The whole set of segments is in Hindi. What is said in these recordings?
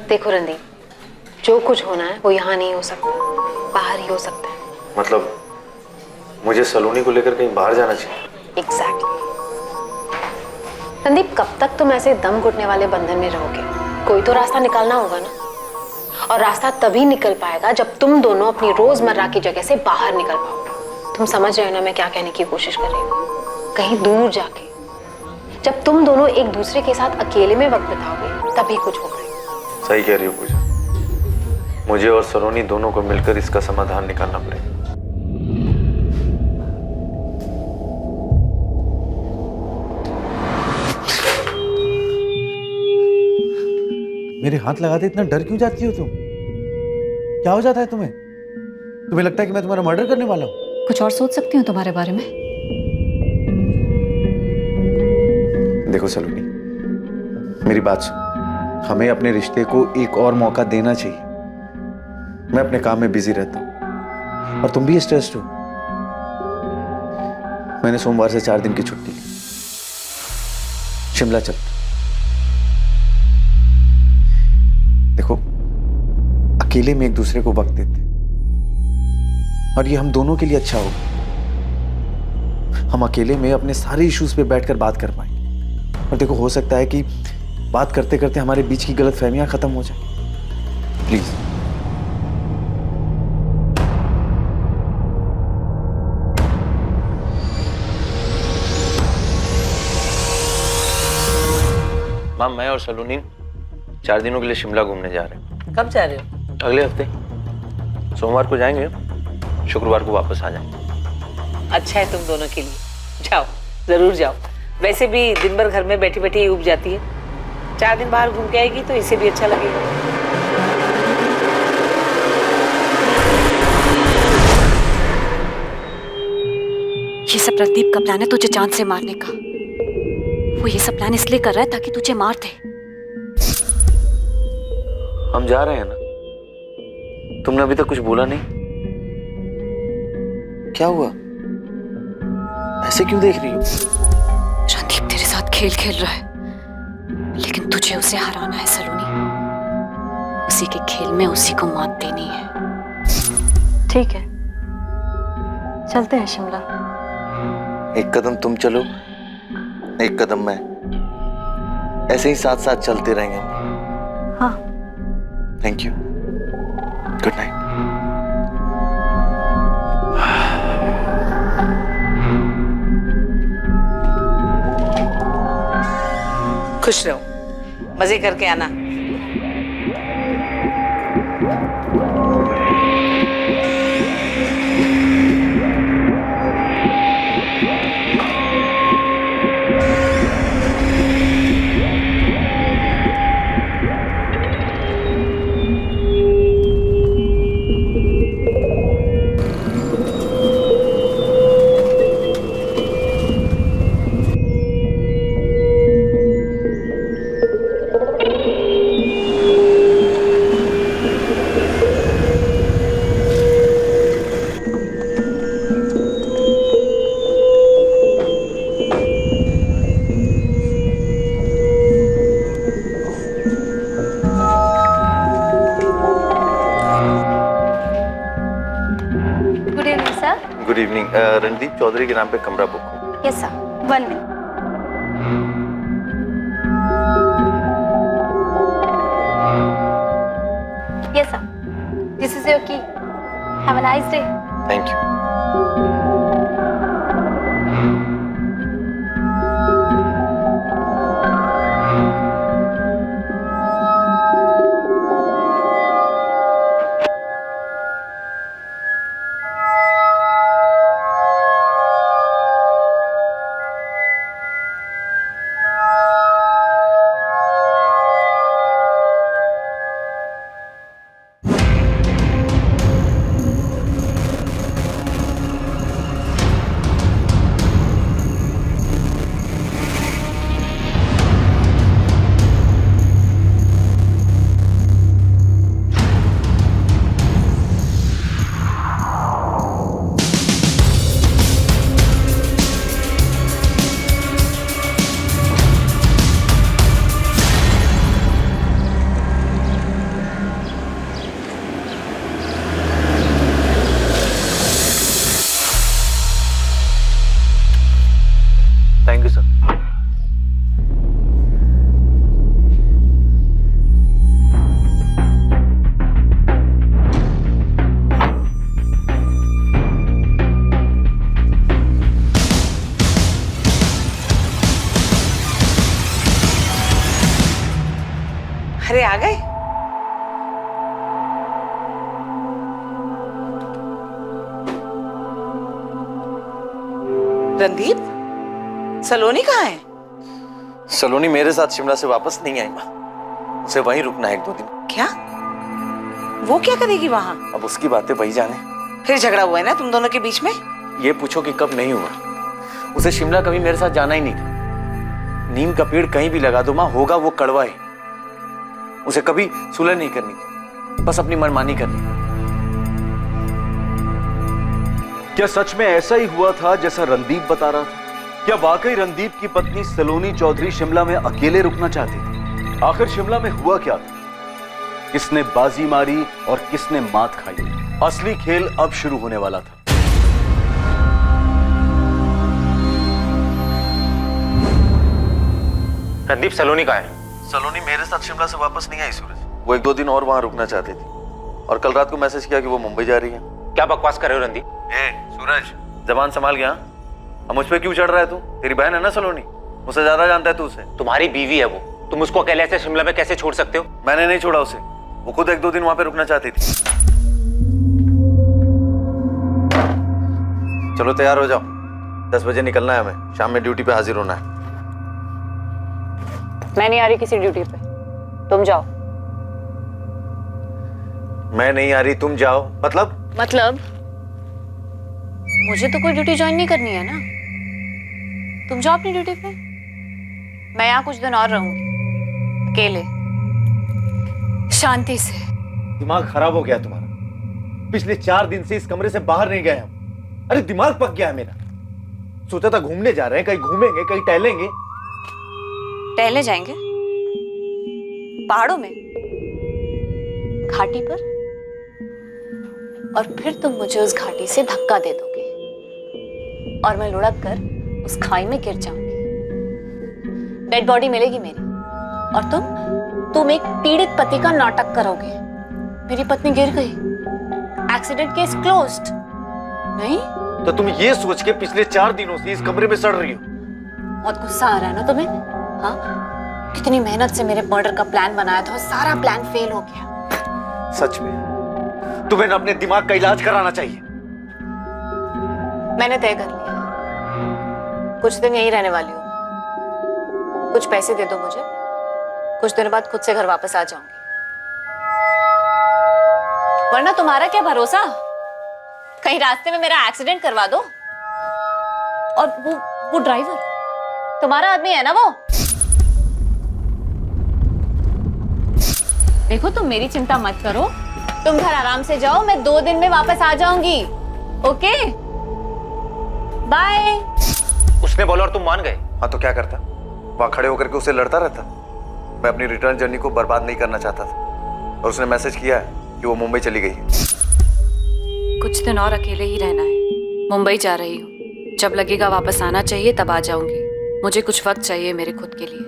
देखो रणदीप, जो कुछ होना है वो यहाँ नहीं हो सकता, बाहर ही हो सकता है। मतलब मुझे सलोनी को लेकर कहीं बाहर जाना चाहिए? एग्जैक्टली। रणदीप, कब तक तुम ऐसे दम घुटने वाले बंधन में रहोगे? कोई तो रास्ता निकालना होगा ना। और रास्ता तभी निकल पाएगा जब तुम दोनों अपनी रोजमर्रा की जगह से बाहर निकल पाओगे। तुम समझ रहे हो ना मैं क्या कहने की कोशिश कर रही हूँ? कहीं दूर जाके, जब तुम दोनों एक दूसरे के साथ अकेले में वक्त बिताओगे तभी कुछ होगा। सही कह रही हो पूजा, मुझे और सलोनी दोनों को मिलकर इसका समाधान निकालना पड़ेगा। मेरे हाथ लगाते इतना डर क्यों जाती हो तुम? क्या हो जाता है तुम्हें? तुम्हें लगता है कि मैं तुम्हारा मर्डर करने वाला हूं? कुछ और सोच सकती हूँ तुम्हारे बारे में। देखो सलोनी, मेरी बात सुन। हमें अपने रिश्ते को एक और मौका देना चाहिए। मैं अपने काम में बिजी रहता हूं और तुम भी स्ट्रेस्ड हो। मैंने सोमवार से 4 दिन की छुट्टी ली। शिमला चलते। देखो, अकेले में एक दूसरे को वक्त देते और ये हम दोनों के लिए अच्छा होगा। हम अकेले में अपने सारे इश्यूज पे बैठकर बात कर पाएंगे। और देखो, हो सकता है कि बात करते करते हमारे बीच की गलतफहमियां खत्म हो जाए। प्लीज। माम, मैं और सलोनी 4 दिनों के लिए शिमला घूमने जा रहे हैं। कब जा रहे हो? अगले हफ्ते सोमवार को जाएंगे, शुक्रवार को वापस आ जाएंगे। अच्छा है तुम दोनों के लिए। जाओ, जरूर जाओ। वैसे भी दिन भर घर में बैठी बैठी उब जाती है। 4 दिन बाहर घूम के आएगी तो इसे भी अच्छा लगेगा। ये सब रणदीप का प्लान है तुझे चांद से मारने का। वो ये सब प्लान इसलिए कर रहा है ताकि तुझे मार दे। हम जा रहे हैं ना। तुमने अभी तक कुछ बोला नहीं। क्या हुआ? ऐसे क्यों देख रही हो? रणदीप तेरे साथ खेल खेल रहा है, लेकिन तुझे उसे हराना है सलोनी। उसी के खेल में उसी को मात देनी है। ठीक है, चलते हैं शिमला। एक कदम तुम चलो, एक कदम मैं। ऐसे ही साथ साथ चलते रहेंगे हम। हाँ। Thank you. Good night. खुश रहो, मजे करके आना। Good evening. रणदीप चौधरी के नाम पे कमरा बुक हो। Yes sir, 1 minute. Yes sir, this is your key. Have a nice day. Thank you. अरे आ गए? रणदीप, सलोनी कहाँ है? सलोनी मेरे साथ शिमला से वापस नहीं आई माँ। उसे वहीं रुकना है 1-2 दिन। क्या? वो क्या करेगी वहां? अब उसकी बातें वही जाने। फिर झगड़ा हुआ है ना तुम दोनों के बीच में? ये पूछो कि कब नहीं हुआ। उसे शिमला कभी मेरे साथ जाना ही नहीं था। नीम का पेड़ कहीं भी लगा दो माँ, होगा वो कड़वा है। उसे कभी सुलह नहीं करनी थी, बस अपनी मनमानी करनी। क्या सच में ऐसा ही हुआ था जैसा रणदीप बता रहा था? क्या वाकई रणदीप की पत्नी सलोनी चौधरी शिमला में अकेले रुकना चाहती थी? आखिर शिमला में हुआ क्या था? किसने बाजी मारी और किसने मात खाई? असली खेल अब शुरू होने वाला था। रणदीप, सलोनी कहाँ है? सलोनी मेरे साथ शिमला से वापस नहीं आई सूरज। वो 1-2 दिन और वहां रुकना चाहती थी और कल रात को मैसेज किया कि वो मुंबई जा रही है। क्या बकवास कर रहे हो रणदीप? सूरज, जबान संभाल गया। अब मुझ पे क्यों चढ़ रहा है तू? तेरी बहन है ना सलोनी, मुझसे ज्यादा जानता है तू उसे। तुम्हारी बीवी है वो, तुम उसको अकेले ऐसे शिमला में कैसे छोड़ सकते हो? मैंने नहीं छोड़ा उसे, वो खुद 1-2 दिन वहां पे रुकना चाहती थी। चलो तैयार हो जाओ, 10 बजे निकलना है हमें। शाम में ड्यूटी पे हाजिर होना है। मैं नहीं आ रही किसी ड्यूटी पे, तुम जाओ। मैं नहीं आ रही, तुम जाओ। मतलब मुझे तो कोई ड्यूटी ज्वाइन नहीं करनी है ना। तुम जाओ अपनी ड्यूटी पे, मैं यहाँ कुछ दिन और रहूंगी अकेले, शांति से। दिमाग खराब हो गया तुम्हारा। पिछले 4 दिन से इस कमरे से बाहर नहीं गए हम। अरे दिमाग पक गया है मेरा। सोचा था घूमने जा रहे हैं, कहीं घूमेंगे, कहीं टहलेंगे। टहले जाएंगे पहाड़ों में, घाटी पर, और फिर तुम मुझे उस घाटी से धक्का दे दोगे और मैं लुढ़क कर उस खाई में गिर जाऊंगी। डेड बॉडी मिलेगी मेरी, और तुम एक पीड़ित पति का नाटक करोगे। मेरी पत्नी गिर गई, एक्सीडेंट केस क्लोज्ड। नहीं तो तुम ये सोच के पिछले 4 दिनों से इस कमरे में सड़ रही हो? बहुत गुस्सा आ रहा है ना तुम्हें? हाँ, कितनी मेहनत से मेरे मर्डर का प्लान बनाया था और सारा प्लान फेल हो गया। सच में तुम्हें ना अपने दिमाग का इलाज कराना चाहिए। मैंने तय कर लिया है, कुछ दिन यहीं रहने वाली हूँ। कुछ पैसे दे दो मुझे, कुछ दिनों बाद खुद से घर वापस आ जाऊंगी। वरना तुम्हारा क्या भरोसा, कहीं रास्ते में मेरा एक्सीडेंट करवा दो। और वो ड्राइवर तुम्हारा आदमी है ना वो? देखो, तुम मेरी चिंता मत करो, तुम घर आराम से जाओ, मैं 2 दिन में वापस आ जाऊंगी। Okay, bye. उसने बोला और तुम मान गए? हाँ तो क्या करता, वहां खड़े होकर के उसे लड़ता रहता। मैं अपनी रिटर्न जर्नी को बर्बाद नहीं करना चाहता था और उसने मैसेज किया है कि वो मुंबई चली गई है। कुछ दिन और अकेले ही रहना है। मुंबई जा रही हूँ, जब लगेगा वापस आना चाहिए तब आ जाऊंगी। मुझे कुछ वक्त चाहिए मेरे खुद के लिए।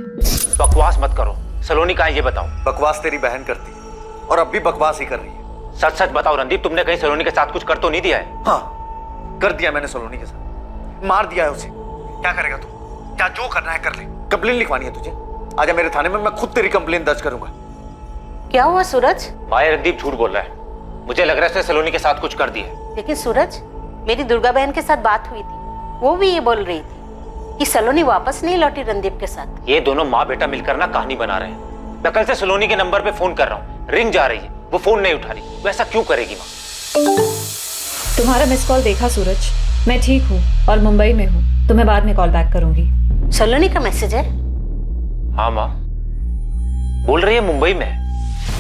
बकवास मत करो। सलोनी कहाँ है ये बताओ। बकवास तेरी बहन करती है और अब भी बकवास ही कर रही है। सच सच बताओ रणदीप, तुमने कहीं सलोनी के साथ कुछ कर तो नहीं दिया है? हाँ कर दिया मैंने सलोनी के साथ, मार दिया है उसे। क्या करेगा तू? क्या जो करना है कर ले। कंप्लेन लिखवानी है तुझे? आजा मेरे थाने में, मैं खुद तेरी कंप्लेन दर्ज करूंगा। क्या हुआ सूरज? भाई रणदीप झूठ बोल रहा है, मुझे लग रहा है उसने सलोनी के साथ कुछ कर दिया है। लेकिन सूरज, मेरी दुर्गा बहन के साथ बात हुई थी, वो भी ये बोल रही थी कि सलोनी वापस नहीं लौटी रणदीप के साथ। ये दोनों माँ बेटा मिलकर ना कहानी बना रहे हैं। मैं कल से सलोनी के नंबर पे फोन कर रहा हूँ, रिंग जा रही है, वो फोन नहीं उठा रही। वो ऐसा क्यों करेगी माँ? तुम्हारा मिस कॉल देखा सूरज, मैं ठीक हूँ और मुंबई में हूँ। तुम्हें बाद में कॉल बैक करूंगी। सलोनी का मैसेज है? हाँ माँ, बोल रही है मुंबई में।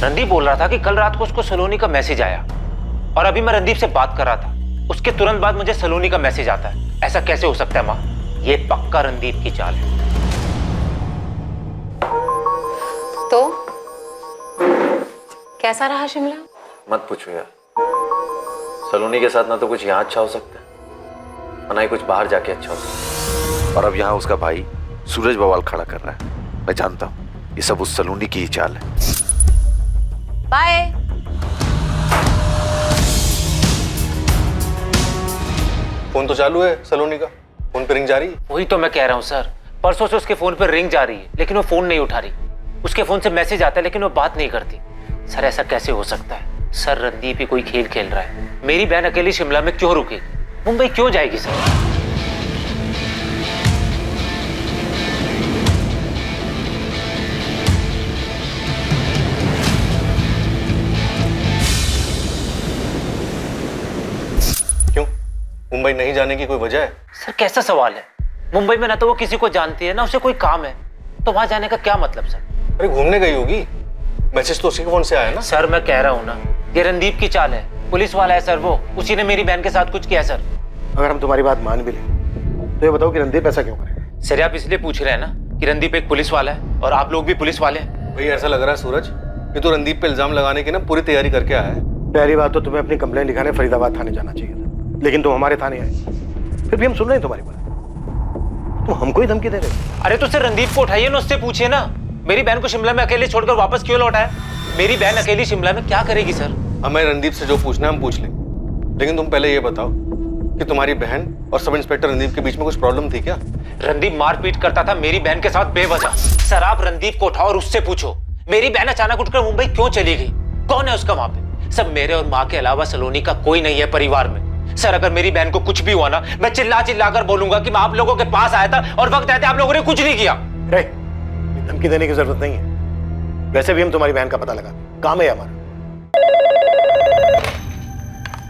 रणदीप बोल रहा था कि कल रात को उसको सलोनी का मैसेज आया और अभी मैं रणदीप से बात कर रहा था, उसके तुरंत बाद मुझे सलोनी का मैसेज आता है। ऐसा कैसे हो सकता है माँ? ये पक्का रणदीप की चाल है। तो कैसा रहा शिमला? मत पूछो यार, सलोनी के साथ ना तो कुछ यहाँ अच्छा हो सकता है और ना ही कुछ बाहर जाके अच्छा हो सकता है। और अब यहाँ उसका भाई सूरज बवाल खड़ा कर रहा है। मैं जानता हूँ ये सब उस सलोनी की ही चाल है। बाय। फोन तो चालू है सलोनी का, फोन पे रिंग जा रही है। वही तो मैं कह रहा हूँ सर, परसों से उसके फोन पर रिंग जा रही है लेकिन वो फोन नहीं उठा रही। उसके फोन से मैसेज आता है लेकिन वो बात नहीं करती। सर ऐसा कैसे हो सकता है? सर रणदीप ही कोई खेल खेल रहा है। मेरी बहन अकेली शिमला में क्यों रुकेगी? मुंबई क्यों जाएगी सर? क्यों? मुंबई नहीं जाने की कोई वजह है? सर कैसा सवाल है? मुंबई में ना तो वो किसी को जानती है ना उसे कोई काम है, तो वहां जाने का क्या मतलब सर? अरे घूमने गई होगी, मैसेज तो उसके फोन से आया ना। सर मैं कह रहा हूँ ना, ये रणदीप की चाल है, पुलिस वाला है सर वो, उसी ने मेरी बहन के साथ कुछ किया सर। अगर हम तुम्हारी बात मान भी लें तो ये बताओ कि रणदीप ऐसा क्यों करेगा? सर आप इसलिए पूछ रहे हैं ना कि रणदीप एक पुलिस वाला है और आप लोग भी पुलिस वाले हैं। भाई ऐसा लग रहा है सूरज, ये तो रणदीप पे इल्जाम लगाने की ना पूरी तैयारी करके आया है। पहली बात तो तुम्हें अपनी कंप्लेंट लिखाने फरीदाबाद थाने जाना चाहिए था, लेकिन तुम हमारे थाने आए। फिर भी हम सुन रहे हैं तुम्हारी बात, तुम हमको ही धमकी दे रहे हो। अरे तो सर रणदीप को उठाइए ना, उससे पूछिए ना मेरी बहन को शिमला में अकेले छोड़कर वापस क्यों लौटा है? मेरी बहन अकेली शिमला में क्या करेगी सर? हमें रणदीप से जो पूछना है हम पूछ लेंगे, लेकिन तुम पहले ये बताओ कि तुम्हारी बहन और सब इंस्पेक्टर रणदीप के बीच में कुछ प्रॉब्लम थी क्या? रणदीप मारपीट करता था मेरी बहन के साथ बेवजह। सर आप रणदीप को उठाओ और उससे पूछो मेरी बहन अचानक उठकर मुंबई क्यों चली गई, कौन है उसका वहां पे? सब मेरे और माँ के अलावा सलोनी का कोई नहीं है परिवार में। सर अगर मेरी बहन को कुछ भी हुआ ना, मैं चिल्ला चिल्ला कर बोलूंगा कि मैं आप लोगों के पास आया था और वक्त आते आप लोगों ने कुछ नहीं किया। धमकी देने की जरूरत नहीं है, वैसे भी हम तुम्हारी बहन का पता लगा, काम है हमारा।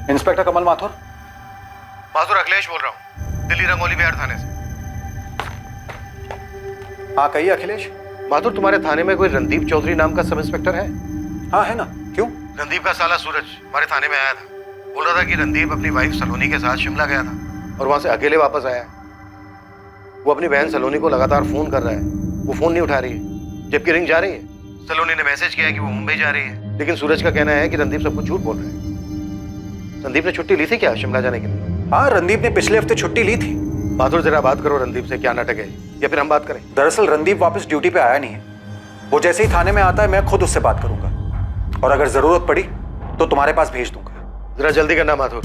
इंस्पेक्टर कमल माथुर। माथुर अखिलेश बोल रहा हूँ, दिल्ली रंगोली बिहार थाने से। हाँ कहिए अखिलेश। माथुर तुम्हारे थाने में कोई रणदीप चौधरी नाम का सब इंस्पेक्टर है? हाँ है ना, क्यों? रणदीप का साला सूरज हमारे थाने में आया था, बोल रहा था कि रणदीप अपनी वाइफ सलोनी के साथ शिमला गया था और वहां से अकेले वापस आया। वो अपनी बहन सलोनी को लगातार फोन कर रहा है, वो फोन नहीं उठा रही है, जबकि रिंग जा रही है। सलोनी ने मैसेज किया है कि वो मुंबई जा रही है, लेकिन सूरज का कहना है कि रणदीप सब कुछ झूठ बोल रहा है। रणदीप ने छुट्टी ली थी क्या शिमला जाने के लिए? हाँ रणदीप ने पिछले हफ्ते छुट्टी ली थी। माथुर जरा बात करो रणदीप से, क्या नाटक है, या फिर हम बात करें? दरअसल रणदीप वापस ड्यूटी पे आया नहीं है, वो जैसे ही थाने में आता है मैं खुद उससे बात करूंगा और अगर जरूरत पड़ी तो तुम्हारे पास भेज दूंगा। जरा जल्दी करना माथुर,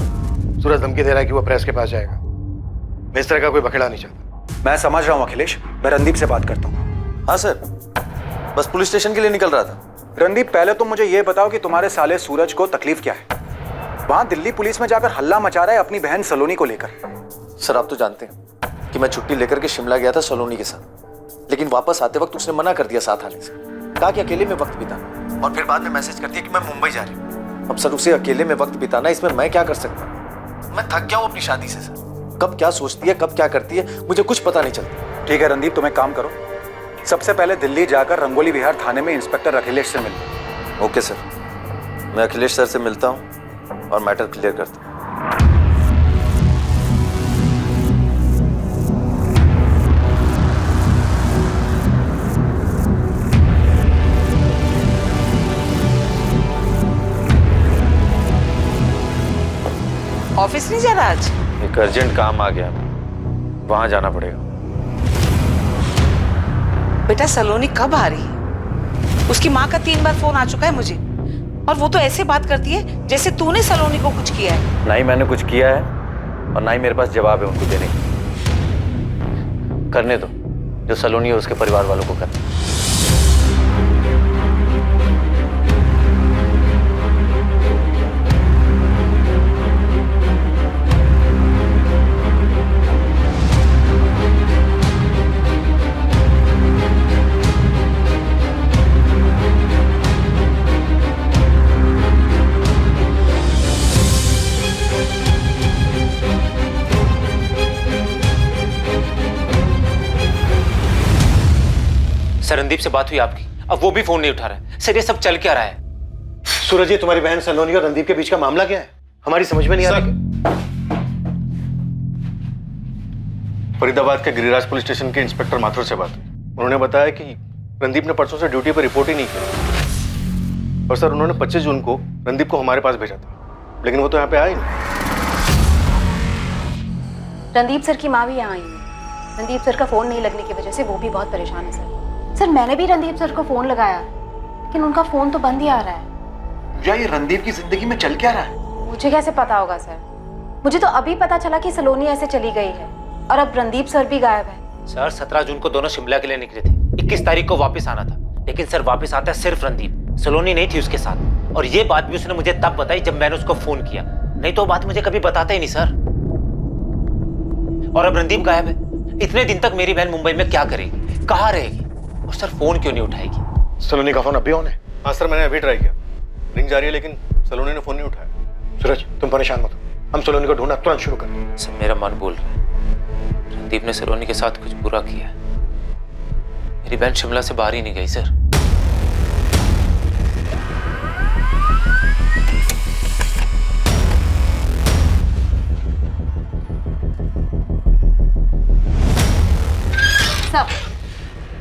सूरज धमकी दे रहा है कि वो प्रेस के पास जाएगा। मैं इस तरह का कोई बखेड़ा नहीं चाहता। मैं समझ रहा हूँ अखिलेश, मैं रणदीप से बात करता हूँ। हाँ सर, बस पुलिस स्टेशन के लिए निकल रहा था। रणदीप पहले तो मुझे ये बताओ कि तुम्हारे साले सूरज को तकलीफ क्या है? वहां दिल्ली पुलिस में जाकर हल्ला मचा रहा है अपनी बहन सलोनी को लेकर। सर आप तो जानते हैं कि मैं छुट्टी लेकर के शिमला गया था सलोनी के साथ, लेकिन वापस आते वक्त उसने मना कर दिया साथ आने से, कहा कि अकेले में वक्त बिताना, और फिर बाद में मैसेज कर दिया कि मैं मुंबई जा रही हूँ। अब सर उसे अकेले में वक्त बिताना, इसमें मैं क्या कर सकता हूँ? मैं थक गया हूँ अपनी शादी से सर, कब क्या सोचती है कब क्या करती है मुझे कुछ पता नहीं चलता। ठीक है रणदीप, तुम एक काम करो, सबसे पहले दिल्ली जाकर रंगोली विहार थाने में इंस्पेक्टर अखिलेश से मिलो। ओके सर, मैं अखिलेश सर से मिलता हूँ और मैटर क्लियर करता हूँ। ऑफिस नहीं जा रहा आज? एक अर्जेंट काम आ गया, वहां जाना पड़ेगा। बेटा सलोनी कब आ रही है? उसकी माँ का 3 बार फोन आ चुका है मुझे, और वो तो ऐसे बात करती है जैसे तूने सलोनी को कुछ किया है। ना ही मैंने कुछ किया है और ना ही मेरे पास जवाब है उनको देने की। करने दो जो सलोनी है उसके परिवार वालों को करना। सर रणदीप से बात हुई आपकी? अब वो भी फोन नहीं उठा रहा है। सर ये सब चल क्या रहा है? सूरज जी तुम्हारी बहन सलोनी और रणदीप के बीच का मामला क्या है? हमारी समझ में नहीं आ रहा। फरीदाबाद के गिरिराज पुलिस स्टेशन के इंस्पेक्टर माथुर से बात हुई। उन्होंने बताया कि रणदीप ने परसों से ड्यूटी पर रिपोर्ट ही नहीं की, और सर उन्होंने 25 जून को रणदीप को हमारे पास भेजा था, लेकिन वो तो यहाँ पे आया ही नहीं। रणदीप सर की माँ भी यहाँ आई है। रणदीप सर का फोन नहीं लगने की वजह से वो भी बहुत परेशान है सर। सर मैंने भी रणदीप सर को फोन लगाया, लेकिन उनका फोन तो बंद ही आ रहा है। या ये रणदीप की जिंदगी में चल क्या रहा है? मुझे कैसे पता होगा सर? मुझे तो अभी पता चला कि सलोनी ऐसे चली गई है और अब रणदीप सर भी गायब है। सर 17 जून को दोनों शिमला के लिए निकले थे, 21 तारीख को वापस आना था। लेकिन सर वापस आता है सिर्फ रणदीप, सलोनी नहीं थी उसके साथ। और ये बात भी उसने मुझे तब बताई जब मैंने उसको फोन किया, नहीं तो वो बात मुझे कभी बताता ही नहीं सर। और अब रणदीप गायब है। इतने दिन तक मेरी बहन मुंबई में क्या करेगी, कहाँ रहेगी, और सर फोन क्यों नहीं उठाएगी? सलोनी का फोन अभी ऑन है? हाँ सर, मैंने अभी ट्राई किया, रिंग जा रही है, लेकिन सलोनी ने फोन नहीं उठाया। सूरज तुम परेशान मत हो, हम सलोनी को ढूंढना तुरंत शुरू करें। सर मेरा मन बोल रहा है रणदीप ने सलोनी के साथ कुछ बुरा किया है। मेरी बहन शिमला से बाहर ही नहीं गई सर।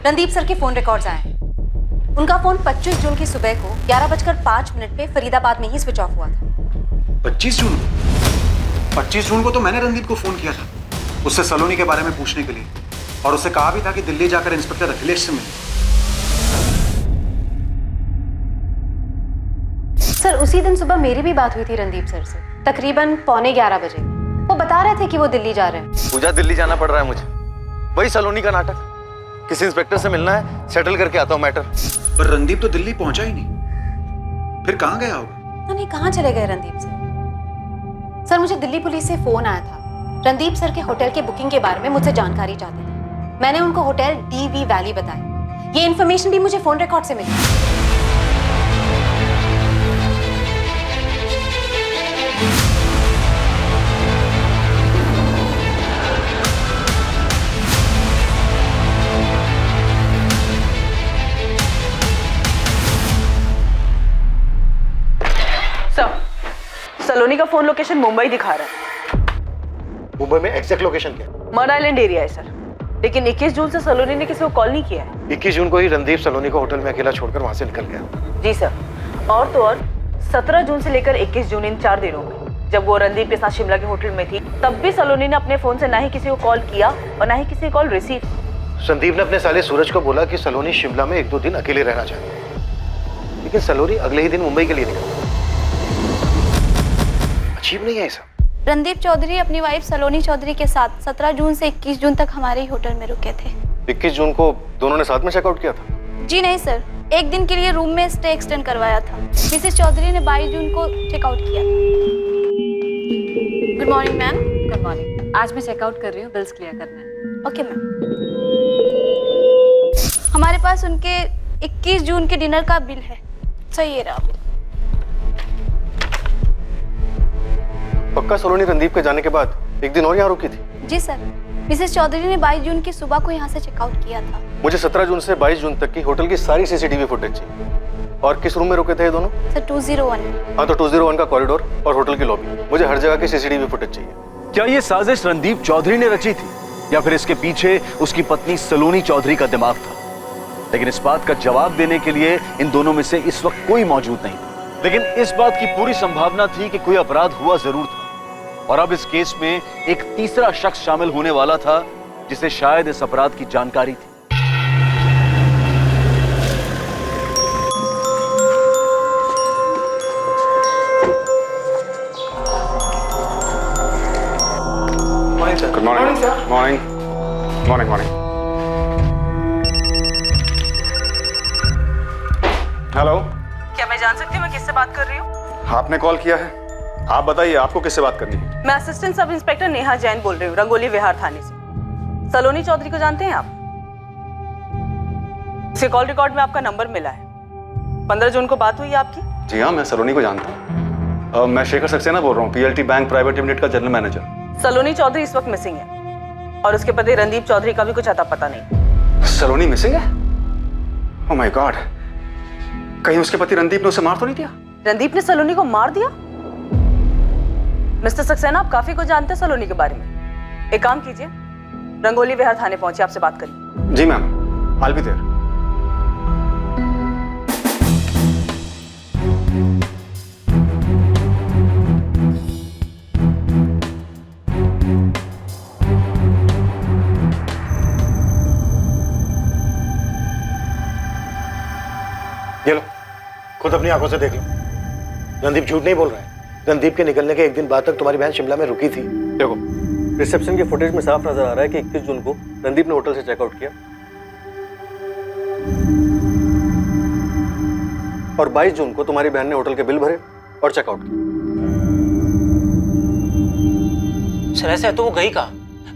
रणदीप सर के फोन रिकॉर्ड्स आए हैं। उनका फोन 25 जून की सुबह को 11:05 पे फरीदाबाद में ही स्विच ऑफ हुआ था। 25 जून? 25 जून को तो मैंने रणदीप को फोन किया था उससे सलोनी के बारे में पूछने के लिए, और उससे कहा भी था कि दिल्ली जाकर इंस्पेक्टर अखिलेश से मिले। सर उसी दिन सुबह मेरी भी बात हुई थी रणदीप सर से, तकरीबन 11:15 बजे। वो बता रहे थे कि वो दिल्ली जा रहे हैं। पूजा, दिल्ली जाना पड़ रहा है मुझे, वही सलोनी का नाटक। किसी इंस्पेक्टर से मिलना है, सेटल करके आता हूँ मैटर। पर रणदीप तो दिल्ली पहुंचा ही नहीं, फिर कहाँ गया होगा? नहीं, कहाँ चले गए रणदीप सर? सर मुझे दिल्ली पुलिस से फोन आया था। रणदीप सर के होटल के बुकिंग के बारे में मुझसे जानकारी चाहते थे। मैंने उनको होटल DV वैली बताया। ये इन्फॉर्मेशन भी मुझे फोन रिकॉर्ड से मिली। सलोनी का फोन लोकेशन मुंबई दिखा रहा है। मुंबई में एग्जैक्ट लोकेशन क्या है? मड आइलैंड एरिया है सर, लेकिन 21 जून से सलोनी ने किसी को कॉल नहीं किया है। 21 जून को ही रणदीप सलोनी को होटल में अकेला छोड़कर वहां से निकल गया। जी सर, और तो और 17 जून से लेकर 21 जून इन 4 दिनों में जब वो रणदीप के साथ शिमला के होटल में थी, तब भी सलोनी ने अपने फोन से ना ही किसी को कॉल किया और ना ही किसी कॉल रिसीव। संदीप ने अपने साले सूरज को बोला कि सलोनी शिमला में 1-2 दिन अकेले रहना चाहती है, लेकिन सलोनी अगले ही दिन मुंबई के लिए निकली। अजीब नहीं है सब? रणदीप चौधरी अपनी वाइफ सलोनी चौधरी के साथ 17 जून से 21 जून तक हमारे ही होटल में रुके थे। 21 जून को दोनों ने साथ में चेकआउट किया था? जी नहीं सर, एक दिन के लिए रूम में स्टे एक्सटेंड करवाया था। मिसेस चौधरी ने 22 जून को चेकआउट किया था। Good morning ma'am. Good morning. आज मैं चेकआउट कर रही हूँ, बिल्स क्लियर करना है। Okay ma'am. हमारे पास उनके 21 जून के डिनर का बिल है। सही है रहा। पक्का सलोनी रणदीप के जाने के बाद एक दिन और यहाँ रुकी थी? जी सर, मिसेस चौधरी ने 22 जून की सुबह को यहाँ से चेकआउट किया था। मुझे 17 जून से 22 जून तक की होटल की सारी CCTV फुटेज चाहिए। और किस रूम में रुके थे ये दोनों? सर 201। हाँ, तो 201 का कॉरिडोर और होटल की लॉबी, मुझे हर जगह की CCTV फुटेज चाहिए। क्या ये साजिश रणदीप चौधरी ने रची थी या फिर इसके पीछे उसकी पत्नी सलोनी चौधरी का दिमाग था? लेकिन इस बात का जवाब देने के लिए इन दोनों में से इस वक्त कोई मौजूद नहीं था। लेकिन इस बात की पूरी संभावना थी कि कोई अपराध हुआ जरूर था, और अब इस केस में एक तीसरा शख्स शामिल होने वाला था जिसे शायद इस अपराध की जानकारी थी। Morning sir. Good morning sir. Morning morning morning. Hello, क्या मैं जान सकती हूँ मैं किससे बात कर रही हूँ? आपने कॉल किया है, आप बताइए आपको किससे बात करनी है? मैं assistant sub inspector Neha Jain बोल रही हूँ, रंगोली विहार थाने से। सलोनी चौधरी को जानते हैं आप? उसके कॉल रिकॉर्ड में आपका नंबर मिला है। 15 जून को बात हुई है आपकी? जी हाँ, मैं सलोनी को जानता हूँ। मैं शेखर सक्सेना बोल रहा हूँ, PLT बैंक प्राइवेट लिमिटेड का जनरल मैनेजर। सलोनी चौधरी इस वक्त मिसिंग है और उसके पति रणदीप चौधरी का भी कुछ अता पता नहीं। सलोनी मिसिंग है? ओह माय गॉड, कहीं उसके पति रणदीप ने उसे मार तो नहीं दिया? रणदीप ने सलोनी को मार दिया? मिस्टर सक्सेना, आप काफी कुछ जानते हैं सलोनी के बारे में। एक काम कीजिए, रंगोली विहार थाने पहुंचे, आपसे बात करिए। जी मैम, I'll be there। ये लो, खुद अपनी आंखों से देख लो। रणदीप झूठ नहीं बोल रहा है। रणदीप के निकलने के एक दिन बाद तक तुम्हारी बहन शिमला में रुकी थी। देखो, रिसेप्शन के फुटेज में साफ नजर आ रहा है कि 21 जून को रणदीप ने होटल से चेकआउट किया। और 22 जून को तुम्हारी बहन ने होटल के बिल भरे और चेकआउट किया। सर ऐसा है तो वो गई कहाँ?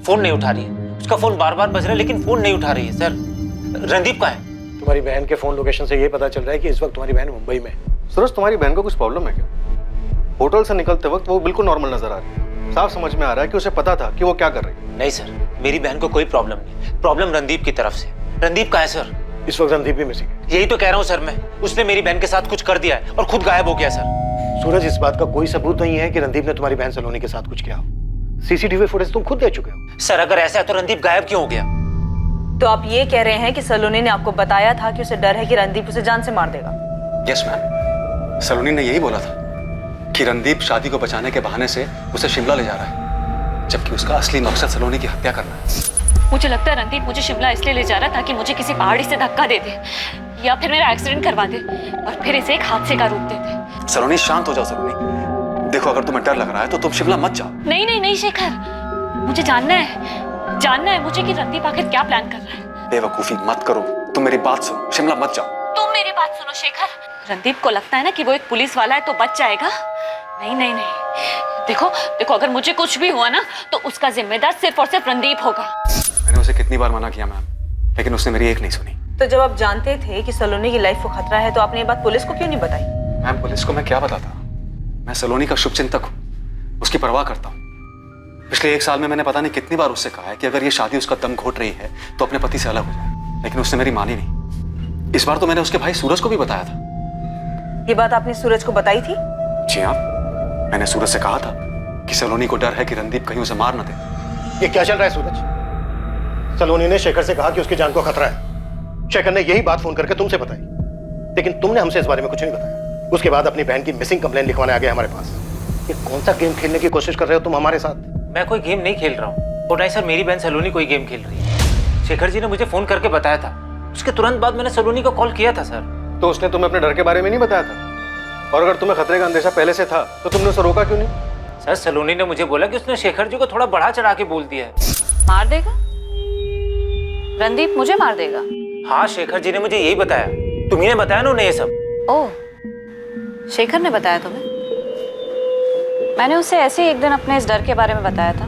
फोन नहीं उठा रही है, उसका फोन बार बार बज रहा है लेकिन फोन नहीं उठा रही है। सर रणदीप कहाँ है? तुम्हारी बहन के फोन लोकेशन से ये पता चल रहा है कि इस वक्त तुम्हारी बहन मुंबई में है। सूरज, तुम्हारी बहन को कुछ प्रॉब्लम है क्या? होटल से निकलते वक्त वो बिल्कुल नॉर्मल नजर आ रही है। साफ समझ में आ रहा है कि उसे पता था कि वो क्या कर रही है। नहीं सर, मेरी बहन को कोई प्रॉब्लम नहीं, प्रॉब्लम रणदीप की तरफ से। रणदीप कहाँ है सर? इस वक्त रणदीप भी मिसिंग है। यही तो कह रहा हूँ सर मैं, उसने मेरी बहन के साथ कुछ कर दिया है और खुद गायब हो गया सर। सूरज, इस बात का कोई सबूत नहीं है कि रणदीप ने तुम्हारी बहन सलोनी के साथ कुछ किया हो। सीसीटीवी फुटेज तुम खुद दे चुके हो। सर अगर ऐसा है तो रणदीप गायब क्यों हो गया? तो आप ये कह रहे हैं कि सलोनी ने आपको बताया था कि उसे डर है कि रणदीप उसे जान से मार देगा? यस मैम, सलोनी ने यही बोला था कि रणदीप शादी को बचाने के बहाने से उसे शिमला ले जा रहा है, जबकि उसका असली मकसद सलोनी की हत्या करना है। मुझे लगता है रणदीप मुझे शिमला इसलिए ले जा रहा है ताकि मुझे किसी पहाड़ी से धक्का दे दे या फिर मेरा एक्सीडेंट करवा दे और फिर इसे एक हादसे का रूप दे दे। सलोनी शांत हो जाओ सलोनी। देखो, अगर तुम्हें डर लग रहा है तो तुम शिमला मत जाओ। नहीं नहीं नहीं शेखर, मुझे जानना है मुझे कि रणदीप आखिर क्या प्लान कर रहा है। बेवकूफी मत करो, तुम मेरी बात सुनो, शिमला मत जाओ। तुम मेरी बात सुनो शेखर, रणदीप को लगता है ना कि वो एक पुलिस वाला है तो बच जाएगा। नहीं नहीं नहीं, देखो अगर मुझे कुछ भी हुआ ना तो उसका जिम्मेदार सिर्फ और सिर्फ रणदीप होगा। मैंने उसे कितनी बार मना किया मैम, लेकिन उसने मेरी एक नहीं सुनी। तो जब आप जानते थे कि सलोनी की लाइफ को खतरा है तो आपने ये बात पुलिस को क्यों नहीं बताई? मैम, पुलिस को मैं क्या बताता? मैं सलोनी का शुभचिंतक हूँ, उसकी परवाह करता हूँ। पिछले 1 साल में मैंने पता नहीं कितनी बार उससे कहा है कि अगर ये शादी उसका दम घोट रही है तो अपने पति से अलग हो जाए, लेकिन उसने मेरी मानी नहीं। इस बार तो मैंने उसके भाई सूरज को भी बताया था। ये बात आपने सूरज को बताई थी? जी हाँ, मैंने सूरज से कहा था कि सलोनी को डर है कि रणदीप कहीं उसे मार न दे। ये क्या चल रहा है सूरज? सलोनी ने शेखर से कहा कि उसकी जान को खतरा है। शेखर ने यही बात फोन करके तुमसे बताई, लेकिन तुमने हमसे इस बारे में कुछ नहीं बताया। उसके बाद अपनी बहन की मिसिंग कंप्लेंट लिखवाने आ गए हमारे पास। ये कौन सा गेम खेलने की कोशिश कर रहे हो तुम हमारे साथ? मैं कोई गेम नहीं खेल रहा हूँ और नहीं सर, मेरी बहन सलोनी कोई गेम खेल रही है। शेखर जी ने मुझे फोन करके बताया था, उसके तुरंत बाद मैंने सलोनी को कॉल किया था सर। तो उसने तुम्हें अपने डर के बारे में नहीं बताया था? और अगर तुम्हें खतरे का अंदेशा पहले से था तो तुमने उसे रोका क्यों नहीं? सर सलोनी ने मुझे बोला कि उसने शेखर जी को थोड़ा बढ़ा चढ़ा के बोल दिया है। मार देगा? रणदीप मुझे मार देगा? हाँ, शेखर जी ने मुझे यही बताया। तुम्ही ने बताया ना उन्हें ये सब? ओह, शेखर ने बताया तुम्हें? मैंने उसे ऐसे ही एक दिन अपने इस डर के बारे में बताया था।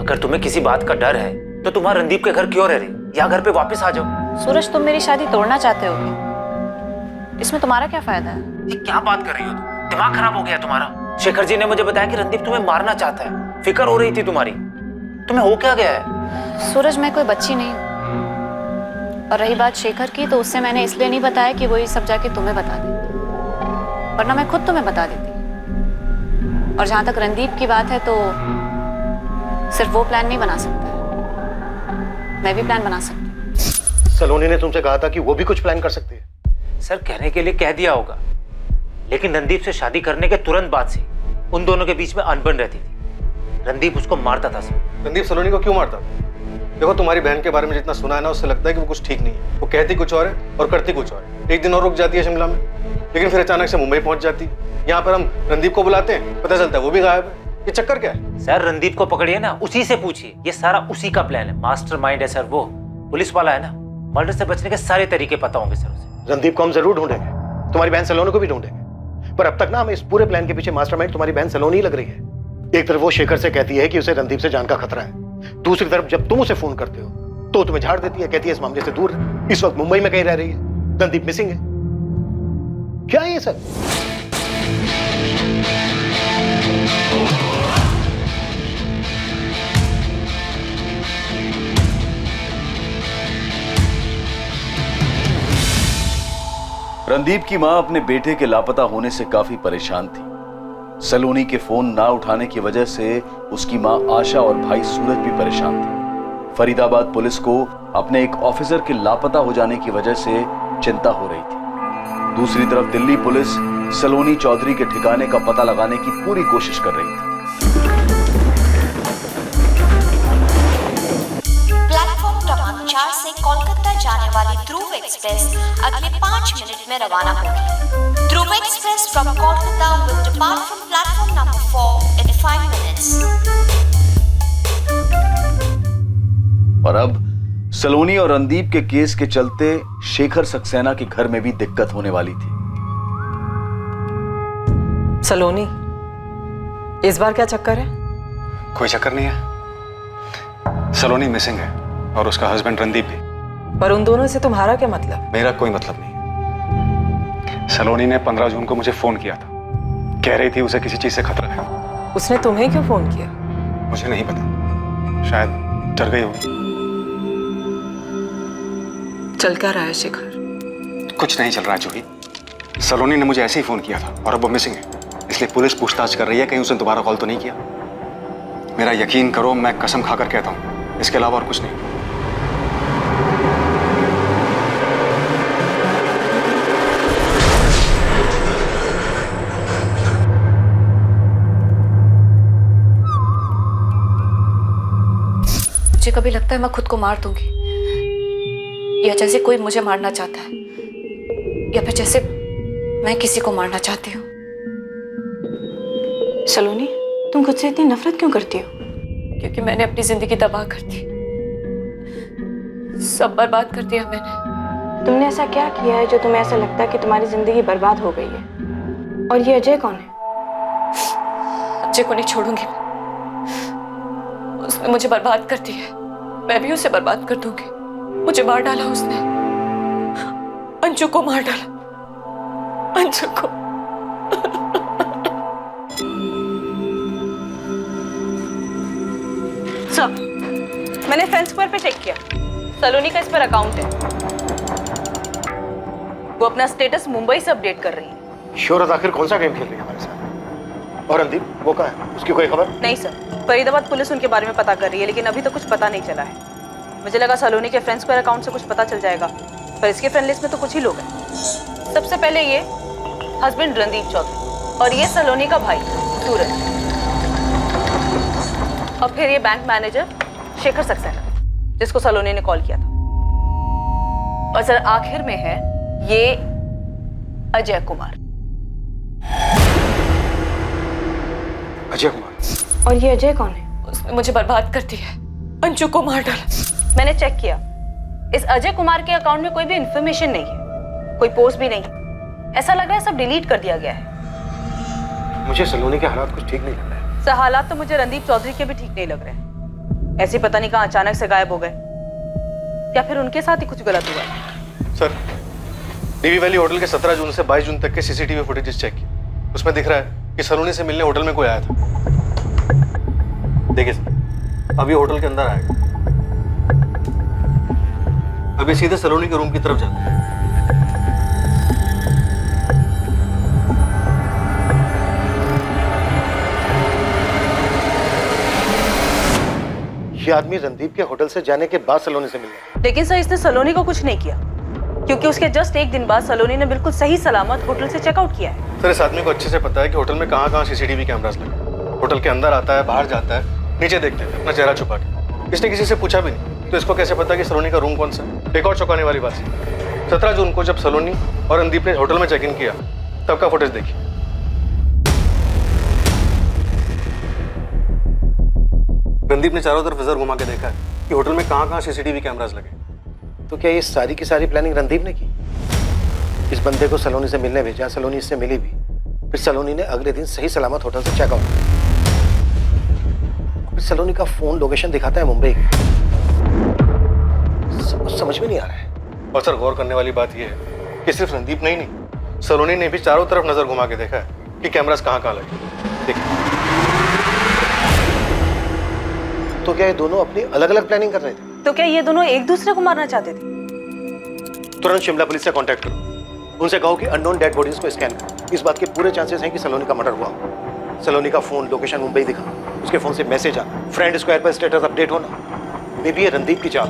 अगर तुम्हें किसी बात का डर है तो तुम रणदीप के घर क्यों रह रही, या घर पे वापस आ जाओ। सूरज, तुम मेरी शादी तोड़ना चाहते हो क्या? इसमें तुम्हारा क्या फायदा है? ये क्या बात कर रही हो तुम? दिमाग खराब हो गया तुम्हारा? शेखर जी ने मुझे बताया कि रणदीप तुम्हें मारना चाहता है, फिक्र हो रही थी तुम्हारी। तुम्हें हो क्या गया है? सूरज, मैं कोई बच्ची नहीं हूँ। और रही बात शेखर की, तो उससे मैंने इसलिए नहीं बताया कि वो ये सब जाके तुम्हें बता देती, वरना मैं खुद तुम्हें बता देती। और जहां तक रणदीप की बात है तो सिर्फ वो प्लान नहीं बना सकता है, मैं भी प्लान बना सकती हूँ। सलोनी ने तुमसे कहा था कि वो भी कुछ प्लान कर सकती है। सर कहने के लिए कह दिया होगा, लेकिन रणदीप से शादी करने के तुरंत बाद से उन दोनों के बीच में अनबन रहती थी। रणदीप उसको मारता था सर। रणदीप सलोनी को क्यों मारता? देखो, तुम्हारी बहन के बारे में जितना सुना है ना, उससे लगता है कि वो कुछ ठीक नहीं है। वो कहती कुछ और है और करती कुछ और है। एक दिन और रुक जाती है शिमला में, लेकिन फिर अचानक से मुंबई पहुंच जाती। यहाँ पर हम रणदीप को बुलाते हैं, पता चलता है वो भी गायब है। ये चक्कर क्या है? सर रणदीप को पकड़िए ना, उसी से पूछिए, ये सारा उसी का प्लान है। मास्टरमाइंड है सर वो, पुलिस वाला है ना। मर्डर से बचने के सारे तरीके पता होंगे सर उसे। रणदीप को हम जरूर ढूंढेंगे, तुम्हारी बहन सलोनी को भी ढूंढेंगे, पर अब तक ना हमें इस पूरे प्लान के पीछे मास्टरमाइंड तुम्हारी बहन सलोनी ही लग रही है। एक तरफ वो शेखर से कहती है कि उसे रणदीप से जान का खतरा है, दूसरी तरफ जब तुम उसे फोन करते हो तो तुम्हें झाड़ देती है, कहती है इस मामले से दूर है। इस वक्त मुंबई में कहीं रह रही है, रणदीप मिसिंग है। क्या है ये सब? रणदीप की मां अपने बेटे के लापता होने से काफी परेशान थी। सलोनी के फोन ना उठाने की वजह से उसकी मां आशा और भाई सूरज भी परेशान थे। फरीदाबाद पुलिस को अपने एक ऑफिसर के लापता हो जाने की वजह से चिंता हो रही थी। दूसरी तरफ दिल्ली पुलिस सलोनी चौधरी के ठिकाने का पता लगाने की पूरी कोशिश कर रही थी। प्लेटफॉर्म क्रमांक 4 से कोलकाता जाने वाली ध्रुव एक्सप्रेस अगले 5 मिनट में रवाना होगी। Dhruv express from Kolkata will depart from platform number 4 in 5 minutes. और अब सलोनी और रणदीप के केस के चलते शेखर सक्सेना के घर में भी दिक्कत होने वाली थी। सलोनी, इस बार क्या चक्कर है? कोई चक्कर नहीं है। सलोनी मिसिंग है और उसका हस्बैंड रणदीप भी। पर उन दोनों से तुम्हारा क्या मतलब? मेरा कोई मतलब नहीं। सलोनी ने 15 जून को मुझे फोन किया था, कह रही थी उसे किसी चीज से खतरा है। उसने तुम्हें क्यों फोन किया? मुझे नहीं पता, शायद डर गई होगी। चल क्या रहा है शिखर? कुछ नहीं चल रहा है जूही। सलोनी ने मुझे ऐसे ही फोन किया था और अब वो मिसिंग है, इसलिए पुलिस पूछताछ कर रही है कहीं उसने दोबारा कॉल तो नहीं किया। मेरा यकीन करो, मैं कसम खाकर कहता हूं, इसके अलावा और कुछ नहीं। मुझे कभी लगता है मैं खुद को मार दूंगी, या जैसे कोई मुझे मारना चाहता है, या फिर जैसे मैं किसी को मारना चाहती हूँ। सलोनी, तुम खुद से इतनी नफरत क्यों करती हो? क्योंकि मैंने अपनी जिंदगी तबाह कर दी, सब बर्बाद कर दिया मैंने। तुमने ऐसा क्या किया है जो तुम्हें ऐसा लगता है कि तुम्हारी जिंदगी बर्बाद हो गई है? और ये अजय कौन है? अजय को नहीं छोड़ूंगी मैं। उसने मुझे बर्बाद कर दिया है, मैं भी उसे बर्बाद कर दूंगी। मुझे मार डाला उसने, अंजू को मार डाला, अंजू को। सर, मैंने फ्रेंड स्क्वायर पे चेक किया, सलोनी का इस पर अकाउंट है। वो अपना स्टेटस मुंबई से अपडेट कर रही है। शोहरत आखिर कौन सा गेम खेल रही है हमारे साथ? और रणदीप वो कहाँ है? उसकी कोई खबर? नहीं सर, फरीदाबाद पुलिस उनके बारे में पता कर रही है, लेकिन अभी तो कुछ पता नहीं चला है। मुझे लगा सलोनी के फ्रेंड स्क्वायर अकाउंट से कुछ पता चल जाएगा, पर इसके फ्रेंड लिस्ट में तो कुछ ही लोग हैं। सबसे पहले ये हस्बैंड रणदीप चौधरी, और ये सलोनी का भाई सूरज, और फिर ये बैंक मैनेजर शेखर सक्सेना, जिसको सलोनी ने कॉल किया था। और सर आखिर में है ये अजय कुमार। अजय कुमार? और ये अजय कौन है? उसने मुझे बर्बाद कर दिया, अंजू को मार डाला। मैंने चेक किया, इस अजय कुमार के अकाउंट में कोई भी इंफॉर्मेशन नहीं है, कोई पोस्ट भी नहीं। ऐसा लग रहा है सब डिलीट कर दिया गया है। मुझे सलोनी के हालात कुछ ठीक नहीं लग रहे हैं। सर हालात तो मुझे रणदीप चौधरी के भी ठीक नहीं लग रहे हैं। ऐसे पता नहीं कहाँ अचानक से गायब हो गए, या फिर उनके साथ ही कुछ गलत हुआ है। सर, डीवी वैली होटल के 17 जून से 22 जून तक के सीसीटीवी फुटेजेस चेक किए, उसमें दिख रहा है कि सलोनी से मिलने होटल में कोई आया था। देखिए सर, अभी होटल के अंदर आएगा, अभी सीधे सलोनी के रूम की तरफ जाता है। ये आदमी रणदीप के होटल से जाने के बाद सलोनी से मिला। लेकिन सर इसने सलोनी को कुछ नहीं किया, क्योंकि उसके जस्ट एक दिन बाद सलोनी ने बिल्कुल सही सलामत होटल से चेकआउट किया है। सर इस आदमी को अच्छे से पता है कि होटल में कहाँ सीसीटीवी कैमरास लगे। होटल के अंदर आता है, बाहर जाता है, नीचे देखते हैं अपना चेहरा छुपा के। इसने किसी से पूछा भी नहीं, तो इसको कैसे पता कि सलोनी का रूम कौन सा है? एक और चौंकाने वाली बात है, 17 जून को जब सलोनी और रणदीप ने होटल में चेक इन किया, तब का फुटेज देखिए। रणदीप ने चारों तरफ नजर घुमा के देखा है कि होटल में कहाँ सीसीटीवी कैमरास लगे। तो क्या ये सारी की सारी प्लानिंग रणदीप ने की? इस बंदे को सलोनी से मिलने भेजा, सलोनी इससे मिली भी, फिर सलोनी ने अगले दिन सही सलामत होटल से चेकआउट किया। फिर सलोनी का फोन लोकेशन दिखाता है मुंबई की। समझ में नहीं आ रहा है। और सर गौर करने वाली बात यह है कि सिर्फ रणदीप नहीं, सलोनी ने भी चारों तरफ नजर घुमा के देखा है कि कैमरास कहाँ लगे। देखिए, तो क्या ये दोनों अपनी अलग अलग प्लानिंग कर रहे थे? तो क्या ये दोनों एक दूसरे को मारना चाहते थे? तुरंत शिमला पुलिस से कांटेक्ट करो, उनसे कहो कि अननोन डेड बॉडीज को स्कैन करो। इस बात के पूरे चांसेस हैं कि सलोनी का मर्डर हुआ हो। सलोनी का फोन लोकेशन मुंबई दिखा, उसके फोन से मैसेज आना, फ्रेंड स्क्वायर पर स्टेटस अपडेट होना, मे बी ये रणदीप की चाल।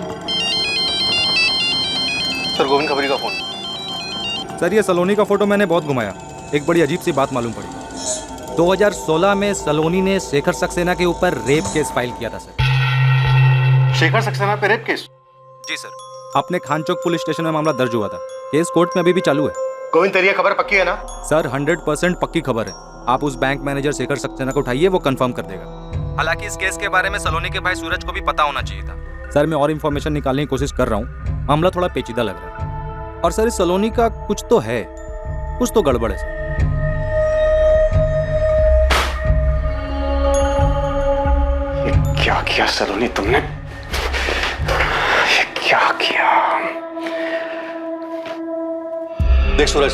सर गोविंद खबरी का फोन। सर ये सलोनी का फोटो मैंने बहुत घुमाया, एक बड़ी अजीब सी बात मालूम पड़ी। 2016 में सलोनी ने शेखर सक्सेना के ऊपर रेप केस फाइल किया था सर। शेखर सक्सेना पे रेप केस? जी सर, अपने खान चौक पुलिस स्टेशन में मामला दर्ज हुआ था। केस कोर्ट में अभी भी चालू है। गोविंद तेरी खबर पक्की है ना? सर 100% पक्की खबर है। आप उस बैंक मैनेजर शेखर सक्सेना को उठाइए, वो कंफर्म कर देगा। हालांकि इस केस के बारे में सलोनी के भाई सूरज को भी पता होना चाहिए था। सर मैं और इन्फॉर्मेशन निकालने की कोशिश कर रहा हूँ, मामला थोड़ा पेचीदा लग रहा है। और सर इस सलोनी का कुछ तो है, कुछ तो गड़बड़ है सर। क्या किया सलोनी तुमने? ये क्या किया? देख सूरज,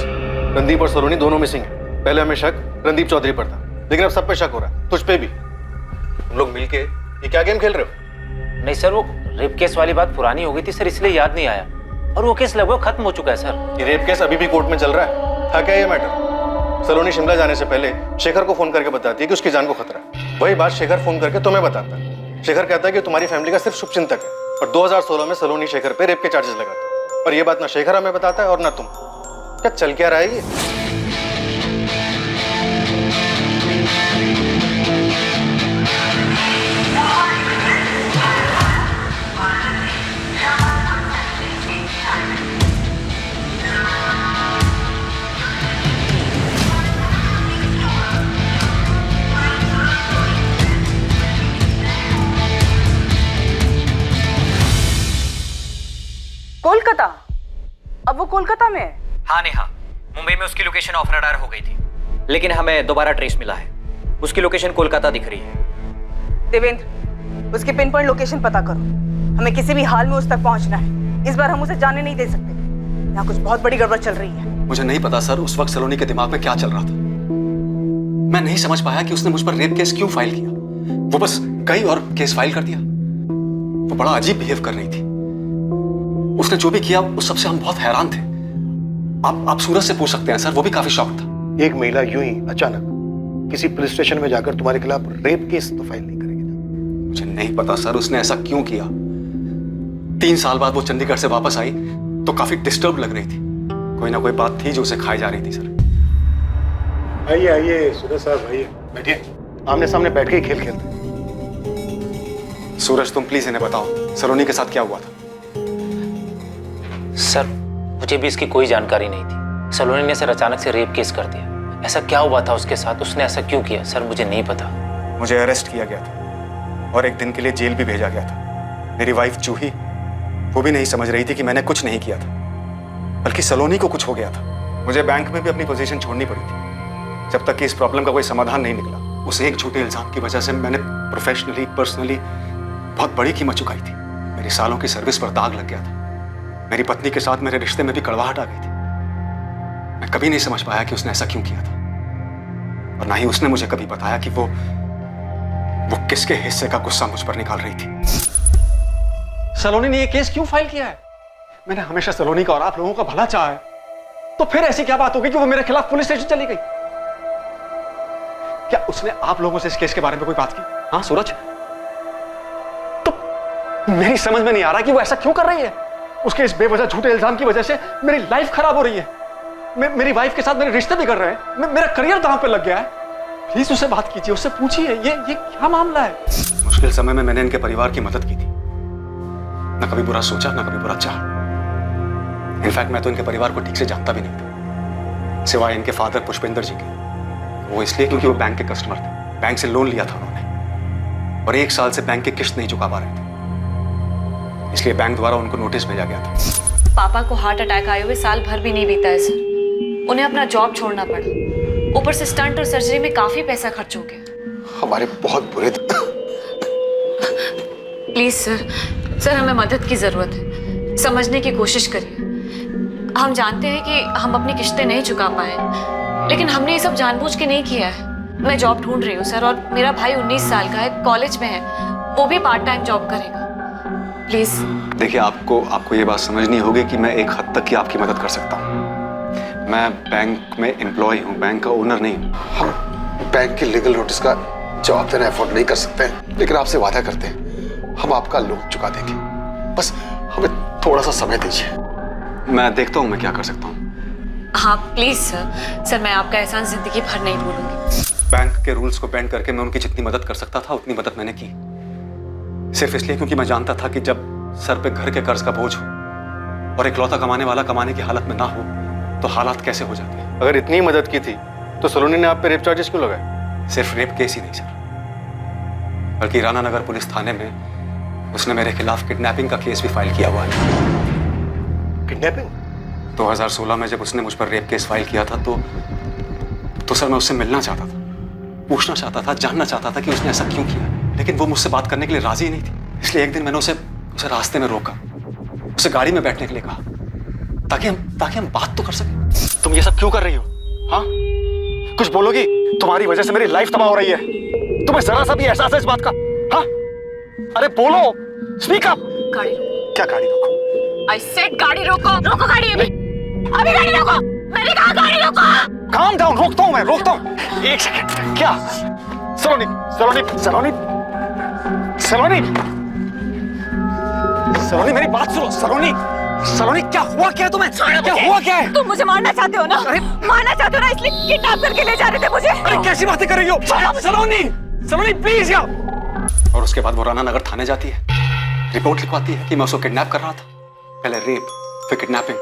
रणदीप और सलोनी दोनों मिसिंग है। पहले हमें शक रणदीप चौधरी पर था, लेकिन अब सब पे शक हो रहा है, तुझ पे भी। तुम लोग मिलके ये क्या गेम खेल रहे हो? नहीं सर, वो रेप केस वाली बात पुरानी हो गई थी सर, इसलिए याद नहीं आया। और वो केस लगभग खत्म हो चुका है सर। ये रेप केस अभी भी कोर्ट में चल रहा है। था क्या ये मैटर? सलोनी शिमला जाने से पहले शेखर को फोन करके बताती है कि उसकी जान को खतरा है। वही बात शेखर फोन करके तुम्हें बताता है। शेखर कहता है कि तुम्हारी फैमिली का सिर्फ शुभचिंतक है, और 2016 में सलोनी शेखर पे रेप के चार्जेस लगाता है। और ये बात ना शेखर हमें बताता है और ना तुम। क्या चल क्या रहा है ये? कोलकाता? अब वो कोलकाता में है? हाँ नेहा, मुंबई में उसकी लोकेशन ऑफ रडार हो गई थी, लेकिन हमें दोबारा ट्रेस मिला है। उसकी लोकेशन कोलकाता दिख रही है। देवेंद्र, उसकी पिन पॉइंट लोकेशन पता करो। हमें किसी भी हाल में उस तक पहुंचना है। इस बार हम उसे जाने नहीं दे सकते। यहाँ कुछ बहुत बड़ी गड़बड़ चल रही है। मुझे नहीं पता सर उस वक्त सलोनी के दिमाग में क्या चल रहा था। मैं नहीं समझ पाया कि उसने मुझ पर रेप केस क्यों फाइल किया। वो बस गई और केस फाइल कर दिया। वो बड़ा अजीब बिहेव कर रही थी। उसने जो भी किया उस सबसे हम बहुत हैरान थे। आप सूरज से पूछ सकते हैं सर, वो भी काफी शॉक था। एक महिला यूं ही अचानक किसी पुलिस स्टेशन में जाकर तुम्हारे खिलाफ रेप केस तो फाइल नहीं करेगी ना? मुझे नहीं पता सर उसने ऐसा क्यों किया। 3 साल बाद वो चंडीगढ़ से वापस आई तो काफी डिस्टर्ब लग रही थी। कोई ना कोई बात थी जो उसे खाई जा रही थी सर। आइए आइए सूरज साहब, आइए बैठिए। आमने सामने बैठ के ही खेल खेलते हैं। सूरज तुम प्लीज इन्हें बताओ सलोनी के साथ क्या हुआ था। सर मुझे भी इसकी कोई जानकारी नहीं थी। सलोनी ने सर अचानक से रेप केस कर दिया। ऐसा क्या हुआ था उसके साथ, उसने ऐसा क्यों किया सर, मुझे नहीं पता। मुझे अरेस्ट किया गया था और एक दिन के लिए जेल भी भेजा गया था। मेरी वाइफ जूही, वो भी नहीं समझ रही थी कि मैंने कुछ नहीं किया था, बल्कि सलोनी को कुछ हो गया था। मुझे बैंक में भी अपनी पोजीशन छोड़नी पड़ी थी जब तक कि इस प्रॉब्लम का कोई समाधान नहीं निकला। उस एक झूठे इल्जाम की वजह से मैंने प्रोफेशनली पर्सनली बहुत बड़ी कीमत चुकाई थी। मेरी सालों की सर्विस पर दाग लग गया था। मेरी पत्नी के साथ मेरे रिश्ते में भी कड़वाहट आ गई थी। मैं कभी नहीं समझ पाया कि उसने ऐसा क्यों किया था, और ना ही उसने मुझे कभी बताया कि वो किसके हिस्से का गुस्सा मुझ पर निकाल रही थी। सलोनी ने ये केस क्यों फाइल किया है? मैंने हमेशा सलोनी का और आप लोगों का भला चाहा है, तो फिर ऐसी क्या बात हो गई कि वो मेरे खिलाफ पुलिस स्टेशन चली गई? क्या उसने आप लोगों से इस केस के बारे में कोई बात की? हाँ सूरज, तो मेरी समझ में नहीं आ रहा कि वो ऐसा क्यों कर रही है। उसके इस बेवजह झूठे इल्जाम की वजह से मेरी लाइफ खराब हो रही है। मेरी वाइफ के साथ मेरे रिश्ते भी कर रहे हैं। मेरा करियर दांव पे लग गया है। प्लीज उससे बात कीजिए, उससे पूछिए ये क्या मामला है। मुश्किल समय में मैंने इनके परिवार की मदद की थी। ना कभी बुरा सोचा, ना कभी बुरा चाहा। इनफैक्ट मैं तो इनके परिवार को ठीक से जानता भी नहीं था, सिवाय इनके फादर पुष्पेंद्र जी के। वो इसलिए क्योंकि वो बैंक के कस्टमर थे। बैंक से लोन लिया था उन्होंने और 1 साल से बैंक की किस्त नहीं चुका पा रहे थे, इसलिए बैंक द्वारा उनको नोटिस भेजा गया था। पापा को हार्ट अटैक आए हुए साल भर भी नहीं बीता है सर। उन्हें अपना जॉब छोड़ना पड़ा। ऊपर से स्टंट और सर्जरी में काफी पैसा खर्च हो गया। हमारे बहुत बुरे प्लीज सर हमें मदद की जरूरत है। समझने की कोशिश करिए। हम जानते हैं कि हम अपनी किस्तें नहीं चुका पाए, लेकिन हमने ये सब जानबूझ के नहीं किया है। मैं जॉब ढूंढ रही हूँ सर, और मेरा भाई 19 साल का है, कॉलेज में है। वो भी पार्ट टाइम जॉब करेगा। प्लीज देखिए, आपको ये बात समझनी होगी कि मैं एक हद तक ही आपकी मदद कर सकता हूँ। मैं बैंक में एम्प्लॉय हूँ, बैंक का ओनर नहीं हूँ। हम बैंक की लीगल नोटिस का जवाब देना अफोर्ड नहीं कर सकते, लेकिन आपसे वादा करते हैं हम आपका लोन चुका देंगे। बस हमें थोड़ा सा समय दीजिए। मैं देखता हूँ मैं क्या कर सकता हूँ। हाँ प्लीज सर मैं आपका एहसान जिंदगी भर नहीं भूलूंगी। बैंक के रूल्स को बेंड करके मैं उनकी जितनी मदद कर सकता था उतनी मदद मैंने की, सिर्फ इसलिए क्योंकि मैं जानता था कि जब सर पे घर के कर्ज का बोझ हो और इकलौता कमाने वाला कमाने की हालत में ना हो तो हालात कैसे हो जाते हैं। अगर इतनी मदद की थी तो सलोनी ने आप पे रेप चार्जेस क्यों लगाए? सिर्फ रेप केस ही नहीं सर, बल्कि राणा नगर पुलिस थाने में उसने मेरे खिलाफ किडनैपिंग का केस भी फाइल किया हुआ है। किडनैपिंग? 2016 में जब उसने मुझ पर रेप केस फाइल किया था तो सर मैं उससे मिलना चाहता था, पूछना चाहता था, जानना चाहता था कि उसने ऐसा क्यों किया। लेकिन वो मुझसे बात करने के लिए राजी नहीं थी। इसलिए एक दिन मैंने उसे रास्ते में रोका, उसे गाड़ी में बैठने के लिए कहा, ताकि हम बात तो कर सके। तुम ये सब क्यों कर रही हो? हाँ, कुछ बोलोगी? तुम्हारी वजह से मेरी लाइफ तबाह हो रही है। तुम्हें जरा सा भी एहसास है इस बात का? हाँ, अरे बोलो, स्पीक अप। गाड़ी रोको। क्या गाड़ी रोको? आई सेड गाड़ी रोको। रोको गाड़ी अभी, अभी गाड़ी रोको। मैंने कहा गाड़ी रोको। काम डाउन, रोकता हूं मैं, रोकता हूं। एक सेकंड। क्या? सलोनी, सलोनी, सलोनी, सलोनी, सलोनी, मेरी बात सुनो। सलोनी, सलोनी, क्या हुआ क्या तुम्हें? क्या हुआ क्या है? तुम मुझे मारना चाहते हो ना? मारना चाहते हो ना, इसलिए किडनैप करके ले जा रहे थे मुझे। अरे कैसी बातें कर रही हो? सलोनी, सलोनी प्लीज यार। और उसके बाद वो राना नगर थाने जाती है, रिपोर्ट लिखवाती है कि मैं उसको किडनैप कर रहा था। पहले रेप, फिर किडनैपिंग।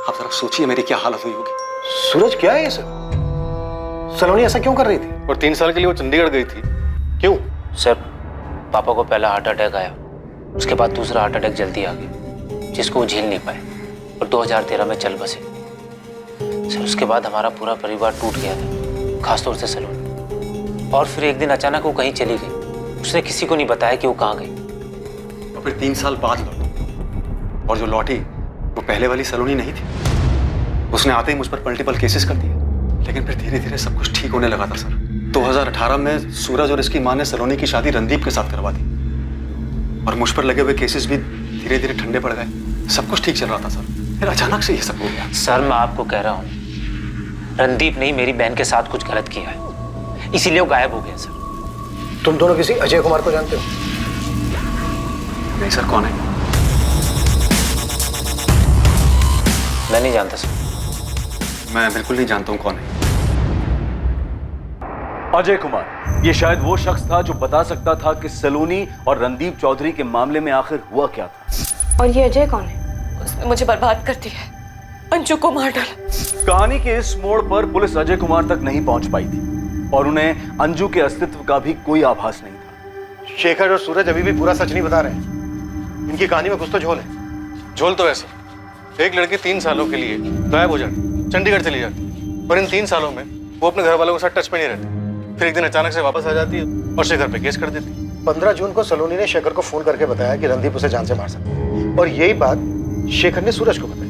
आप जरा सोचिए मेरी क्या हालत हुई होगी। सूरज, क्या है ये सब? सलोनी ऐसा क्यों कर रही थी? और 3 साल के लिए वो चंडीगढ़ गई थी, क्यों? सर, पापा को पहला हार्ट अटैक आया, उसके बाद दूसरा हार्ट अटैक जल्दी आ गया, जिसको वो झेल नहीं पाए और 2013 में चल बसे। सर, उसके बाद हमारा पूरा परिवार टूट गया था, खासतौर से सलोनी। और फिर एक दिन अचानक वो कहीं चली गई, उसने किसी को नहीं बताया कि वो कहाँ गई। और फिर 3 साल बाद लौटी, और जो लौटी वो पहले वाली सलोनी नहीं थी। उसने आते ही मुझ पर मल्टीपल केसेस कर दिए, लेकिन फिर धीरे धीरे सब कुछ ठीक होने लगा था सर। 2018 में सूरज और इसकी मां ने सलोनी की शादी रणदीप के साथ करवा दी, और मुझ पर लगे हुए केसेस भी धीरे धीरे ठंडे पड़ गए। सब कुछ ठीक चल रहा था सर, फिर अचानक से ये सब हो गया। सर, मैं आपको कह रहा हूँ, रणदीप ने मेरी बहन के साथ कुछ गलत किया है, इसीलिए वो गायब हो गया। सर, तुम दोनों किसी अजय कुमार को जानते हो? नहीं सर, कौन है? मैं नहीं जानता सर। मैं बिल्कुल नहीं जानता हूँ कौन है। अजय कुमार, ये शायद वो शख्स था जो बता सकता था कि सलोनी और रणदीप चौधरी के मामले में आखिर हुआ क्या था। और ये अजय कौन है? उसने मुझे बर्बाद कर दिया, अंजू को मार डाला। कहानी के इस मोड़ पर पुलिस अजय कुमार तक नहीं पहुंच पाई थी और उन्हें अंजू के अस्तित्व का भी कोई आभास नहीं था। शेखर और सूरज अभी भी पूरा सच नहीं बता रहे हैं। इनकी कहानी में कुछ तो झोल है। झोल तो ऐसा, एक लड़की 3 सालों के लिए गायब हो जाती, चंडीगढ़ चली जाती, और इन 3 सालों में वो अपने घर वालों के साथ टच में नहीं रहती। फिर एक दिन अचानक से वापस आ जाती है और शेखर पे केस कर देती। 15 जून को सलोनी ने शेखर को फोन करके बताया कि रणदीप उसे जान से मार सकता है, और यही बात शेखर ने सूरज को बताई।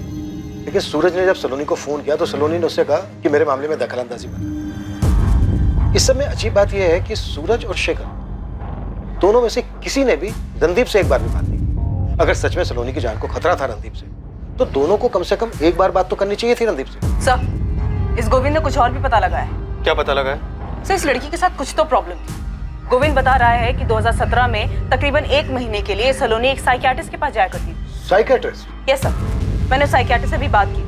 लेकिन सूरज ने जब सलोनी को फोन किया तो सलोनी ने उससे कहा कि मेरे मामले में दखलंदाजी मत। इस समय अजीब बात यह है कि सूरज और शेखर दोनों में से किसी ने भी रणदीप से एक बार भी बात नहीं की। अगर सच में सलोनी की जान को खतरा था रणदीप से, तो दोनों को कम से कम एक बार बात तो करनी चाहिए थी रणदीप से। सर, इस गोविंद ने कुछ और भी पता लगा है। क्या पता लगा है? सर, इस लड़की के साथ कुछ तो प्रॉब्लम थी। गोविंद बता रहा है कि 2017 में तकरीबन 1 महीने के लिए सलोनी एक साइकियाट्रिस्ट के पास जाया करती थी। साइकियाट्रिस्ट? यस सर, मैंने साइकियाट्रिस्ट से भी बात की।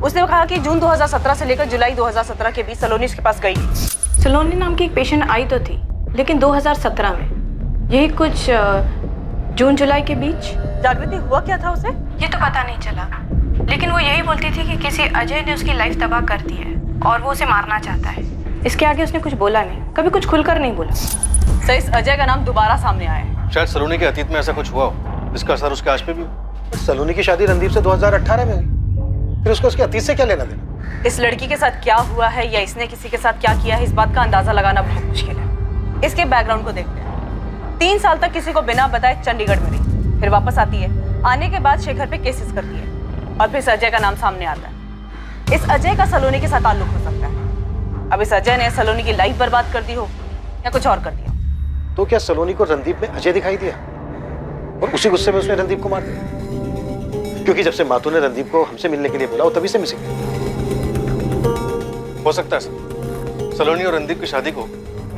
उसने कहा कि जून 2017 से लेकर जुलाई 2017 के बीच सलोनी इसके पास गई थी। सलोनी नाम की एक पेशेंट आई तो थी, लेकिन 2017 में, यही कुछ जून जुलाई के बीच। जागृति, हुआ क्या था उसे? ये तो पता नहीं चला, लेकिन वो यही बोलती थी कि किसी अजय ने उसकी लाइफ तबाह कर दी है और वो उसे मारना चाहता है। इसके आगे उसने कुछ बोला नहीं, कभी कुछ खुलकर नहीं बोला। सर, इस अजय का नाम दोबारा सामने आया है। शायद सलोनी के अतीत में ऐसा कुछ हुआ हो, इसका असर उसके आज पे भी हो। सलोनी की शादी रणदीप से 2018 में हुई, फिर उसको उसके अतीत से क्या लेना देना? इस लड़की के साथ क्या हुआ है या इसने किसी के साथ क्या किया है, इस बात का अंदाजा लगाना बहुत मुश्किल है। इसके बैकग्राउंड को देखते हैं। 3 साल तक किसी को बिना बताए चंडीगढ़ में रही, फिर वापस आती है। आने के बाद शेखर पे केसेस करती है और फिर इस अजय का नाम सामने आता है। इस अजय का सलोनी के साथ ताल्लुक हो सकता है। अब इस अजय ने सलोनी की लाइफ बर्बाद कर दी हो या कुछ और कर दिया। तो क्या सलोनी को रणदीप में अजय दिखाई दिया और उसी गुस्से में उसने रणदीप को मार दिया? क्योंकि जब से मातू ने रणदीप को हमसे मिलने के लिए बोला, वो तभी से मिसिंग है। हो सकता है सर, सलोनी और रणदीप की शादी को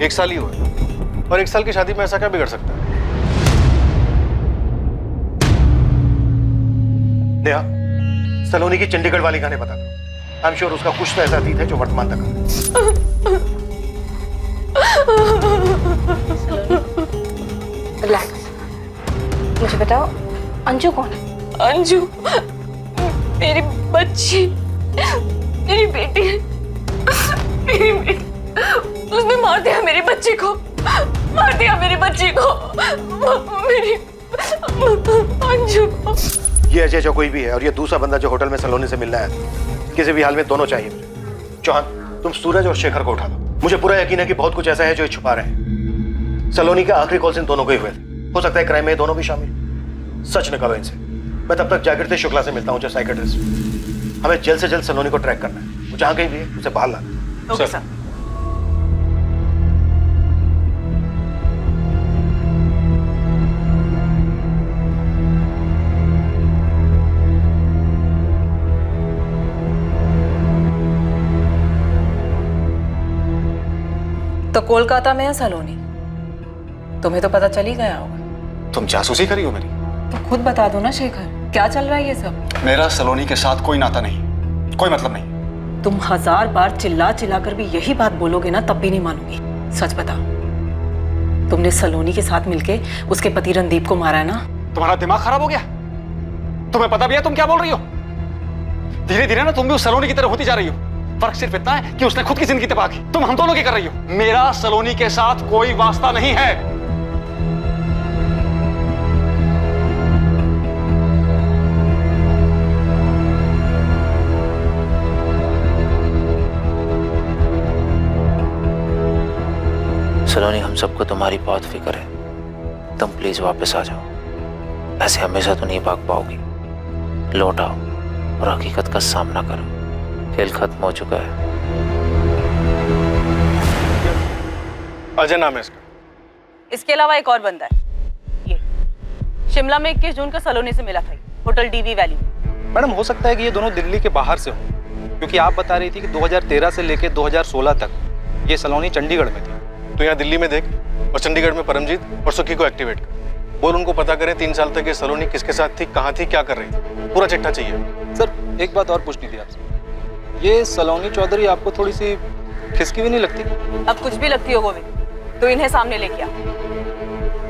1 साल ही हुआ है, और 1 साल की शादी में ऐसा क्या बिगड़ सकता है? नेहा, सलोनी की चंडीगढ़ वाली गाने बता दो। आई एम श्योर उसका कुछ तो ऐसा अतीत है जो वर्तमान तक है। रिलैक्स, मुझे बताओ, अंजू कौन है? अंजू मेरी बच्ची, मेरी बेटी, मेरी बेटी। उसने मार दिया मेरी बच्ची को, मार दिया मेरी बच्ची को, मेरी अंजू को। ये अजय जो कोई भी है और ये दूसरा बंदा जो होटल में सलोनी से मिलना है, किसी भी हाल में दोनों चाहिए मुझे। चौहान, तुम सूरज और शेखर को उठा दो। मुझे पूरा यकीन है कि बहुत कुछ ऐसा है जो ये छुपा रहे हैं। सलोनी के आखिरी कॉल्स इन दोनों को ही हुए थे। हो सकता है क्राइम में ये दोनों भी शामिल। सच निकालो इनसे। मैं तब तक जागृति शुक्ला से मिलता हूँ, जो साइकेट्रिस्ट। हमें जल्द से जल्द सलोनी को ट्रैक करना है। वो जहाँ कहीं भी है उसे बाहर लाना। Okay sir. तो कोलकाता में है सलोनी, तुम्हें तो पता चल ही गया होगा। तुम जासूसी करी हो मेरी? तो खुद बता दो ना शेखर, क्या चल रहा है ये सब? मेरा सलोनी के साथ कोई नाता नहीं, कोई मतलब नहीं। तुम 1000 बार चिल्ला चिल्ला कर भी यही बात बोलोगे ना, तब भी नहीं मानूंगी। सच बताओ, तुमने सलोनी के साथ मिलके उसके पति रणदीप को मारा है ना? तुम्हारा दिमाग खराब हो गया? तुम्हें पता भी है तुम क्या बोल रही हो? धीरे धीरे ना तुम भी उस सलोनी की तरह होती जा रही हो। फर्क सिर्फ इतना है कि उसने खुद की जिंदगी तबाह की, तुम हम दोनों की कर रही हो। मेरा सलोनी के साथ कोई वास्ता नहीं है। सलोनी, हम सबको तुम्हारी बहुत फिक्र है। तुम प्लीज वापस आ जाओ। ऐसे हमेशा तो नहीं भाग पाओगी। लौट आओ और हकीकत का सामना करो। खेल खत्म हो चुका है। अजय नाम है इसका। इसके अलावा एक और बंदा है, ये शिमला में 21 जून को सलोनी से मिला था, होटल डीवी वैली में। मैडम, हो सकता है कि ये दोनों दिल्ली के बाहर से हों, क्योंकि आप बता रही थी कि 2013 से लेकर 2016 तक ये सलोनी चंडीगढ़ में थी। तो यहाँ दिल्ली में देख और चंडीगढ़ में परमजीत और सुखी को एक्टिवेट कर। बोल उनको पता करें 3 साल तक ये सलोनी किसके साथ थी, कहाँ थी, क्या कर रही थी। पूरा चिट्ठा चाहिए। सर, एक बात और पूछनी थी आपसे। ये सलोनी चौधरी आपको थोड़ी सी खिसकी भी नहीं लगती? अब कुछ भी लगती हो गोविंद तो इन्हें सामने लेके आ।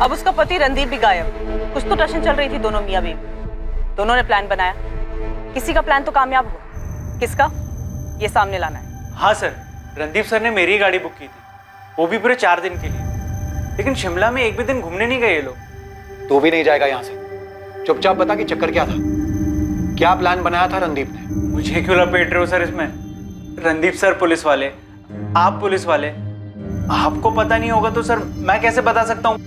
अब उसका पति रणदीप भी गायब। कुछ तो टशन चल रही थी दोनों मियां बीवी। दोनों ने प्लान बनाया, किसी का प्लान तो कामयाब हो, किसका ये सामने लाना है। हाँ सर, रणदीप सर ने मेरी गाड़ी बुक की थी, वो भी पूरे 4 दिन के लिए। लेकिन शिमला में एक भी दिन घूमने नहीं गए ये लोग। तू भी नहीं जाएगा यहाँ से। चुपचाप बता कि चक्कर क्या था, क्या प्लान बनाया था रणदीप ने? मुझे क्यों लपेट रहे हो सर इसमें? रणदीप सर पुलिस वाले, आप पुलिस वाले, आपको पता नहीं होगा तो सर मैं कैसे बता सकता हूँ?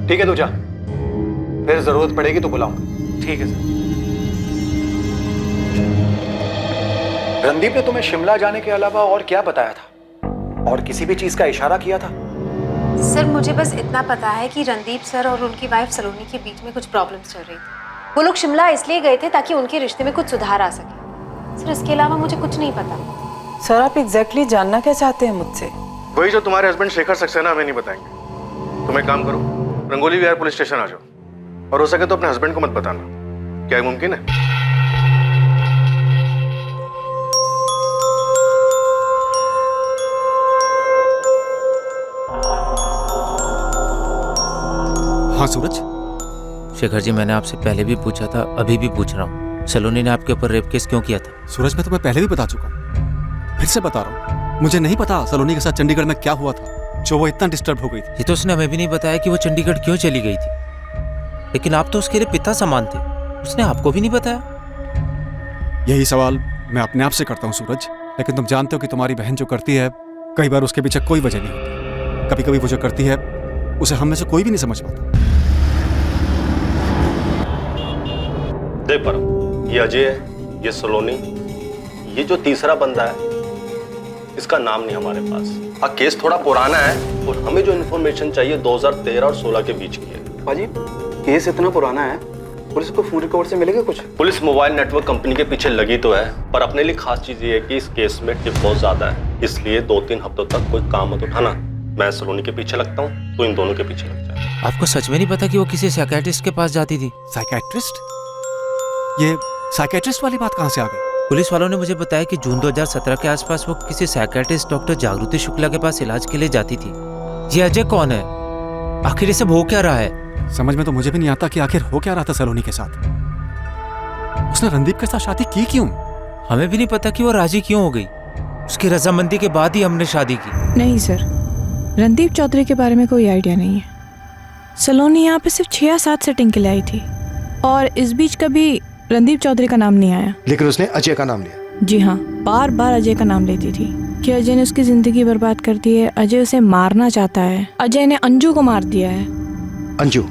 ठीक है, तू जा, फिर जरूरत पड़ेगी तो बुलाऊंगा। ठीक है सर। रणदीप ने तुम्हें शिमला जाने के अलावा और क्या बताया था, और किसी भी चीज का इशारा किया था? सर, मुझे बस इतना पता है कि रणदीप सर और उनकी वाइफ सलोनी के बीच में कुछ प्रॉब्लम्स चल रही थी। वो लोग शिमला इसलिए गए थे ताकि उनके रिश्ते में कुछ सुधार आ सके। सर, इसके अलावा मुझे कुछ नहीं पता। सर, आप एग्जैक्टली जानना क्या चाहते हैं मुझसे? वही जो तुम्हारे हस्बैंड शेखर सक्सेना हमें नहीं बताएंगे। तुम एक काम करो, रंगोली विहार पुलिस स्टेशन आ जाओ, और हो सके तो अपने हस्बैंड को मत बताना। क्या ये मुमकिन है? हाँ सूरज। शेखर जी, मैंने आपसे पहले भी पूछा था, अभी भी पूछ रहा हूँ, सलोनी ने आपके ऊपर रेप केस क्यों किया था? सूरज, मैं तुम्हें पहले भी बता चुका हूँ, फिर से बता रहा हूँ। मुझे नहीं पता सलोनी के साथ चंडीगढ़ में क्या हुआ था जो वो इतना डिस्टर्ब हो गई थी। ये तो उसने हमें भी नहीं बताया कि वो चंडीगढ़ क्यों चली गई थी। लेकिन आप तो उसके लिए पिता समान थे, उसने आपको भी नहीं बताया। यही सवाल मैं अपने आप से करता हूँ सूरज, लेकिन तुम जानते हो कि तुम्हारी बहन जो करती है, कई बार उसके पीछे कोई वजह नहीं होती। कभी कभी वो जो करती है उसे हम में से कोई भी नहीं समझ पाता। देख परम, ये अजय है, ये सलोनी, ये जो तीसरा बंदा है इसका नाम नहीं हमारे पास। हाँ, केस थोड़ा पुराना है और हमें जो इन्फॉर्मेशन चाहिए 2013 और 16 के बीच की है। पाजी, केस इतना पुराना है, पुलिस को फोन रिकॉर्ड से मिलेगा कुछ? पुलिस मोबाइल नेटवर्क कंपनी के पीछे लगी तो है, पर अपने लिए खास चीज ये है कि इस केस में टिप बहुत ज्यादा है, इसलिए 2-3 हफ्तों तक कोई काम मत उठाना। मैं सलोनी के पीछे लगता हूँ, तो इन दोनों के पीछे लग जाए। आपको सच में नहीं पता कि वो किसी साइकियाट्रिस्ट के पास जाती थी? साइकियाट्रिस्ट? ये साइकियाट्रिस्ट वाली बात कहाँ से आ गई? पुलिस वालों ने मुझे बताया कि जून 2017 के आसपास वो किसी साइकियाट्रिस्ट डॉक्टर जागृति शुक्ला के पास इलाज के लिए जाती थी। ये अजय कौन है? आखिर ये सब हो क्या रहा है? समझ में तो मुझे भी नहीं आता कि आखिर हो क्या रहा था सलोनी के साथ। उसने रणदीप के साथ शादी की क्यों? हमें भी नहीं पता कि वो राजी क्यों हो गई। उसकी रजामंदी के बाद ही हमने शादी की। नहीं सर, रणदीप चौधरी के बारे में कोई आइडिया नहीं है। सलोनी यहाँ पे सिर्फ 6 या 7 सेटिंग के लिए आई थी, और इस बीच कभी रणदीप चौधरी का नाम नहीं आया। लेकिन उसने अजय का नाम लिया। जी हाँ, बार बार अजय का नाम लेती थी। कि अजय ने उसकी जिंदगी बर्बाद कर दी है। अजय उसे मारना चाहता है। अजय ने अंजू को मार दिया है। अंजू?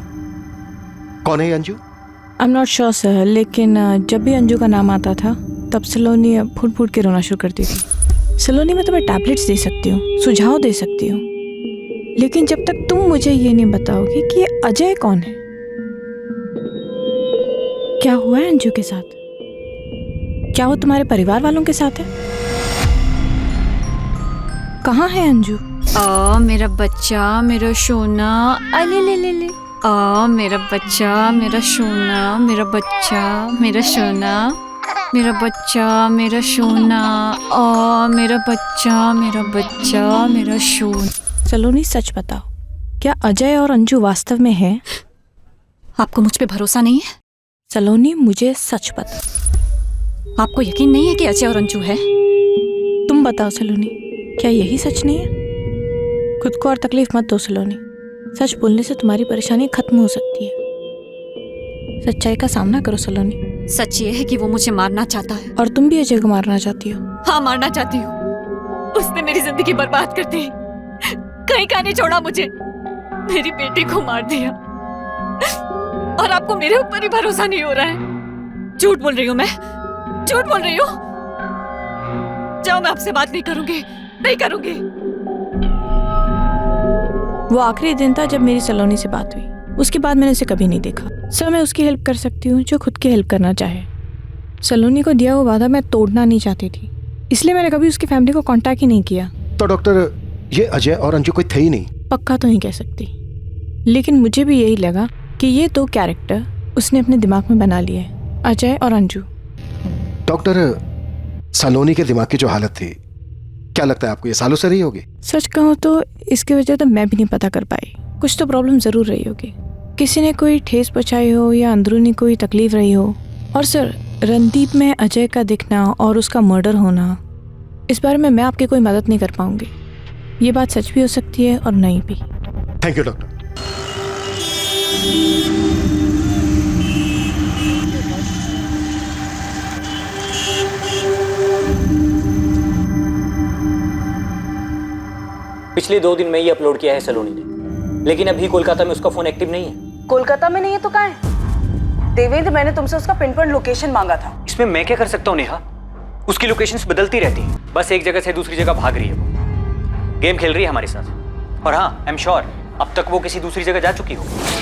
कौन है ये Anju? I am not sure sir, लेकिन जब भी अंजू का नाम आता था तब सलोनी फूट फूट के रोना शुरू करती थी। सलोनी, मैं तुम्हें टैबलेट्स दे सकती हूँ, सुझाव दे सकती हूँ, लेकिन जब तक तुम मुझे ये नहीं बताओगे कि ये अजय कौन है, क्या हुआ है अंजू के साथ, क्या वो तुम्हारे परिवार वालों के साथ है, कहाँ है अंजू? मेरा बच्चा, मेरा सोना, अले ले ले ले, मेरा बच्चा, मेरा सोना, मेरा बच्चा, मेरा सोना, मेरा बच्चा, मेरा सोना, मेरा बच्चा, मेरा बच्चा, मेरा सोना। सलोनी, सच बताओ, क्या अजय और अंजू वास्तव में है? आपको मुझ पे भरोसा नहीं है? सलोनी, मुझे सच बताओ। आपको यकीन नहीं है कि अजय और अंजू है? तुम बताओ सलोनी, क्या यही सच नहीं है? खुद को और तकलीफ मत दो सलोनी, सच बोलने से तुम्हारी परेशानी खत्म हो सकती है। सच्चाई का सामना करो सलोनी। सच ये है कि वो मुझे मारना चाहता है। और तुम भी अजय को मारना चाहती हो? हाँ, मारना चाहती हूँ। उसने मेरी जिंदगी बर्बाद कर दी, कहीं का नहीं छोड़ा मुझे, मेरी बेटी को मार दिया, और आपको मेरे ऊपर ही भरोसा नहीं हो रहा है। झूठ बोल रही हूँ मैं, झूठ बोल रही हूँ। जाओ, मैं आपसे बात नहीं करूंगी, नहीं करूंगी। वो आखिरी दिन था जब मेरी सलोनी से बात हुई, उसके बाद मैंने उसे कभी नहीं देखा। सर, मैं उसकी हेल्प कर सकती हूँ जो खुद की हेल्प करना चाहे। सलोनी को दिया हुआ वादा मैं तोड़ना नहीं चाहती थी, इसलिए मैंने कभी उसकी फैमिली को कांटेक्ट ही नहीं किया। तो डॉक्टर, ये अजय और अंजू कोई थे ही नहीं? पक्का तो नहीं कह सकती, लेकिन मुझे भी यही लगा कि ये दो कैरेक्टर उसने अपने दिमाग में बना लिए, अजय और अंजू। डॉक्टर, सलोनी के दिमाग की जो हालत थी, क्या लगता है आपको ये सालों से रही होगी? सच कहूँ तो इसकी वजह तो मैं भी नहीं पता कर पाई। कुछ तो प्रॉब्लम जरूर रही होगी, किसी ने कोई ठेस पहुंचाई हो या अंदरूनी कोई तकलीफ रही हो। और सर, रणदीप में अजय का दिखना और उसका मर्डर होना, इस बारे में मैं आपकी कोई मदद नहीं कर पाऊंगी। ये बात सच भी हो सकती है और नहीं भी। Thank you doctor. पिछले 2 दिन में ही अपलोड किया है सलोनी ने, लेकिन अभी कोलकाता में उसका फोन एक्टिव नहीं है। कोलकाता में नहीं है तो कहाँ है? देवेंद्र, मैंने तुमसे उसका पिन पॉइंट लोकेशन मांगा था। इसमें मैं क्या कर सकता हूँ नेहा? उसकी लोकेशंस बदलती रहती हैं, बस एक जगह से दूसरी जगह भाग रही है। वो गेम खेल रही है हमारे साथ। और हाँ, आई एम श्योर अब तक वो किसी दूसरी जगह जा चुकी होगी।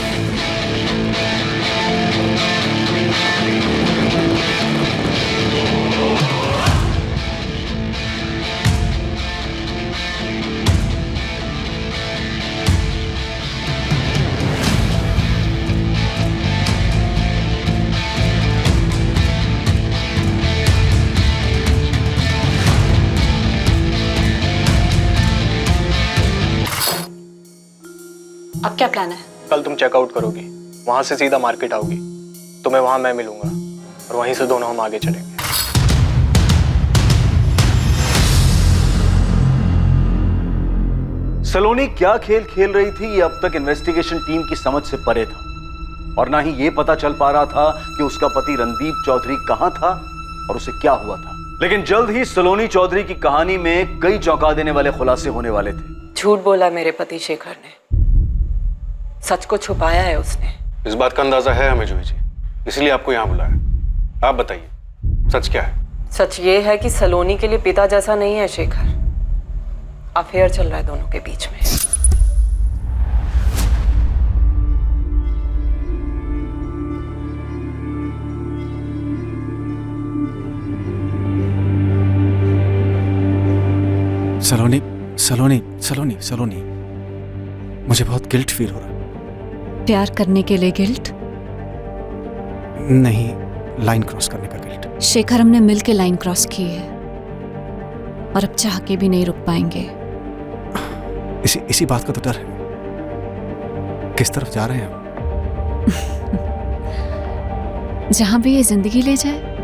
अब क्या प्लान है? कल तुम चेकआउट करोगी, वहां से सीधा मार्केट आओगी, तुम्हें वहां मैं मिलूंगा और वहीं से दोनों हम आगे चलेंगे। सलोनी क्या खेल खेल रही थी ये अब तक इन्वेस्टिगेशन टीम की समझ से परे था, और ना ही ये पता चल पा रहा था कि उसका पति रणदीप चौधरी कहां था और उसे क्या हुआ था। लेकिन जल्द ही सलोनी चौधरी की कहानी में कई चौंका देने वाले खुलासे होने वाले थे। झूठ बोला मेरे पति शेखर ने, सच को छुपाया है उसने। इस बात का अंदाजा है हमें जूही जी, इसलिए आपको यहाँ बुलाया। आप बताइए, सच क्या है? सच ये है कि सलोनी के लिए पिता जैसा नहीं है शेखर, अफेयर चल रहा है दोनों के बीच में। सलोनी, सलोनी, सलोनी, सलोनी, मुझे बहुत गिल्ट फील हो रहा है। प्यार करने के लिए गिल्ट नहीं, लाइन क्रॉस करने का गिल्ट। शेखर, हमने मिल के लाइन क्रॉस की है और अब चाह के भी नहीं रुक पाएंगे। इसी बात का तो डर है। किस तरफ जा रहे हैं हम? जहां भी ये जिंदगी ले जाए।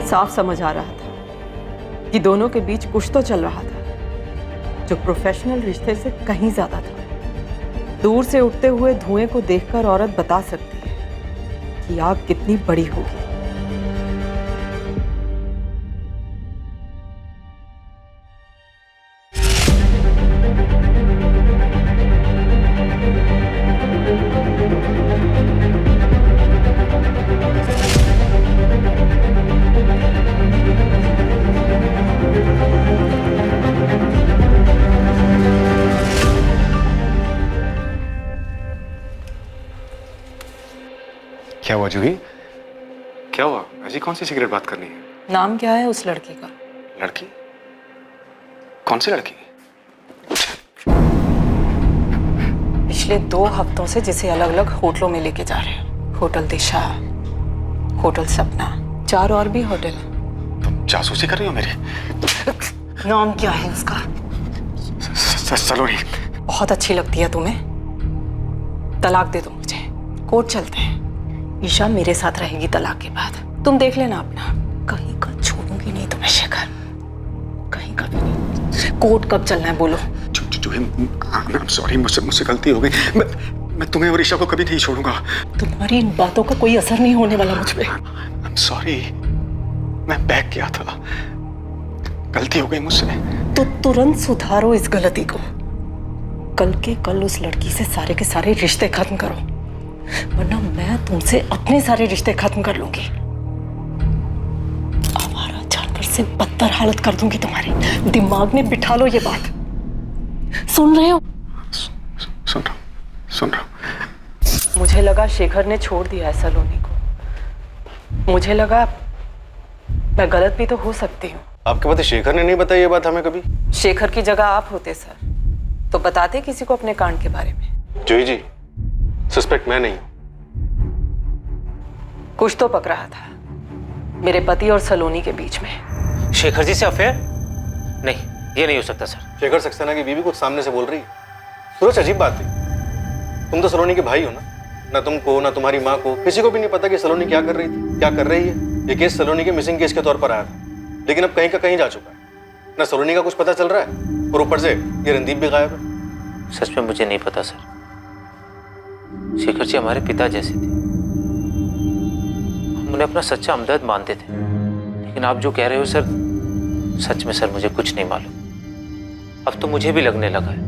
साफ समझ आ रहा था कि दोनों के बीच कुछ तो चल रहा था, जो प्रोफेशनल रिश्ते से कहीं ज्यादा था। दूर से उठते हुए धुएं को देखकर औरत बता सकती है कि आग कितनी बड़ी होगी। क्या हुआ जूही? क्या हुआ? ऐसी कौन सी सिगरेट बात करनी है? नाम क्या है उस लड़की का? लड़की? कौन सी लड़की? पिछले 2 हफ्तों से जिसे अलग अलग होटलों में लेके जा रहे हैं। होटल दिशा, होटल सपना, 4 और भी होटल हैं। तुम जासूसी कर रही हो मेरी? नाम क्या है उसका? सलोनी। बहुत अच्छी लगती है तुम्हें? तलाक दे दो मुझे, कोर्ट चलते हैं। ईशा मेरे साथ रहेगी तलाक के बाद। तुम देख लेना अपना। कहीं का छोड़ूंगी नहीं तुम्हें शेखर, कहीं का भी नहीं। कोर्ट कब चलना है बोलो? सॉरी, मुझसे गलती हो गई। मैं तुम्हें और ईशा को कभी नहीं छोड़ूंगा। तुम्हारी इन बातों का कोई असर नहीं होने वाला मुझ पे। I'm sorry, मैं बहक गया था, गलती हो गई मुझसे। तो तुरंत सुधारो इस गलती को। कल के कल उस लड़की से सारे के सारे रिश्ते खत्म करो, वरना मैं तुमसे अपने सारे रिश्ते खत्म कर लूंगी। आवारा जानवर से बदतर हालत कर दूंगी तुम्हारी। दिमाग में बिठा लो ये बात। सुन रहे हो? सुन रहा हूं। मुझे लगा शेखर ने छोड़ दिया है सलोनी को। मुझे लगा मैं गलत भी तो हो सकती हूँ। आपके पति शेखर ने नहीं बताई ये बात हमें कभी? शेखर की जगह आप होते सर, तो बताते किसी को अपने कांड के बारे में। जूही जी, सस्पेक्ट मैं नहीं हूं। कुछ तो पक रहा था मेरे पति और सलोनी के बीच में। शेखर जी से अफेयर? नहीं, ये नहीं हो सकता सर। शेखर सक्सेना की बीवी कुछ सामने से बोल रही है। सूरज, अजीब बात है, तुम तो सलोनी के भाई हो ना। ना तुमको ना तुम्हारी माँ को किसी को भी नहीं पता कि सलोनी क्या कर रही थी, क्या कर रही है। ये केस सलोनी के मिसिंग केस के तौर पर आया था, लेकिन अब कहीं का कहीं जा चुका है। ना सलोनी का कुछ पता चल रहा है और ऊपर से ये रणदीप भी गायब है। सच में मुझे नहीं पता सर। शेखर जी हमारे पिता जैसे थे, हम उन्हें अपना सच्चा हमदर्द मानते थे। लेकिन आप जो कह रहे हो सर, सच में सर मुझे कुछ नहीं मालूम। अब तो मुझे भी लगने लगा है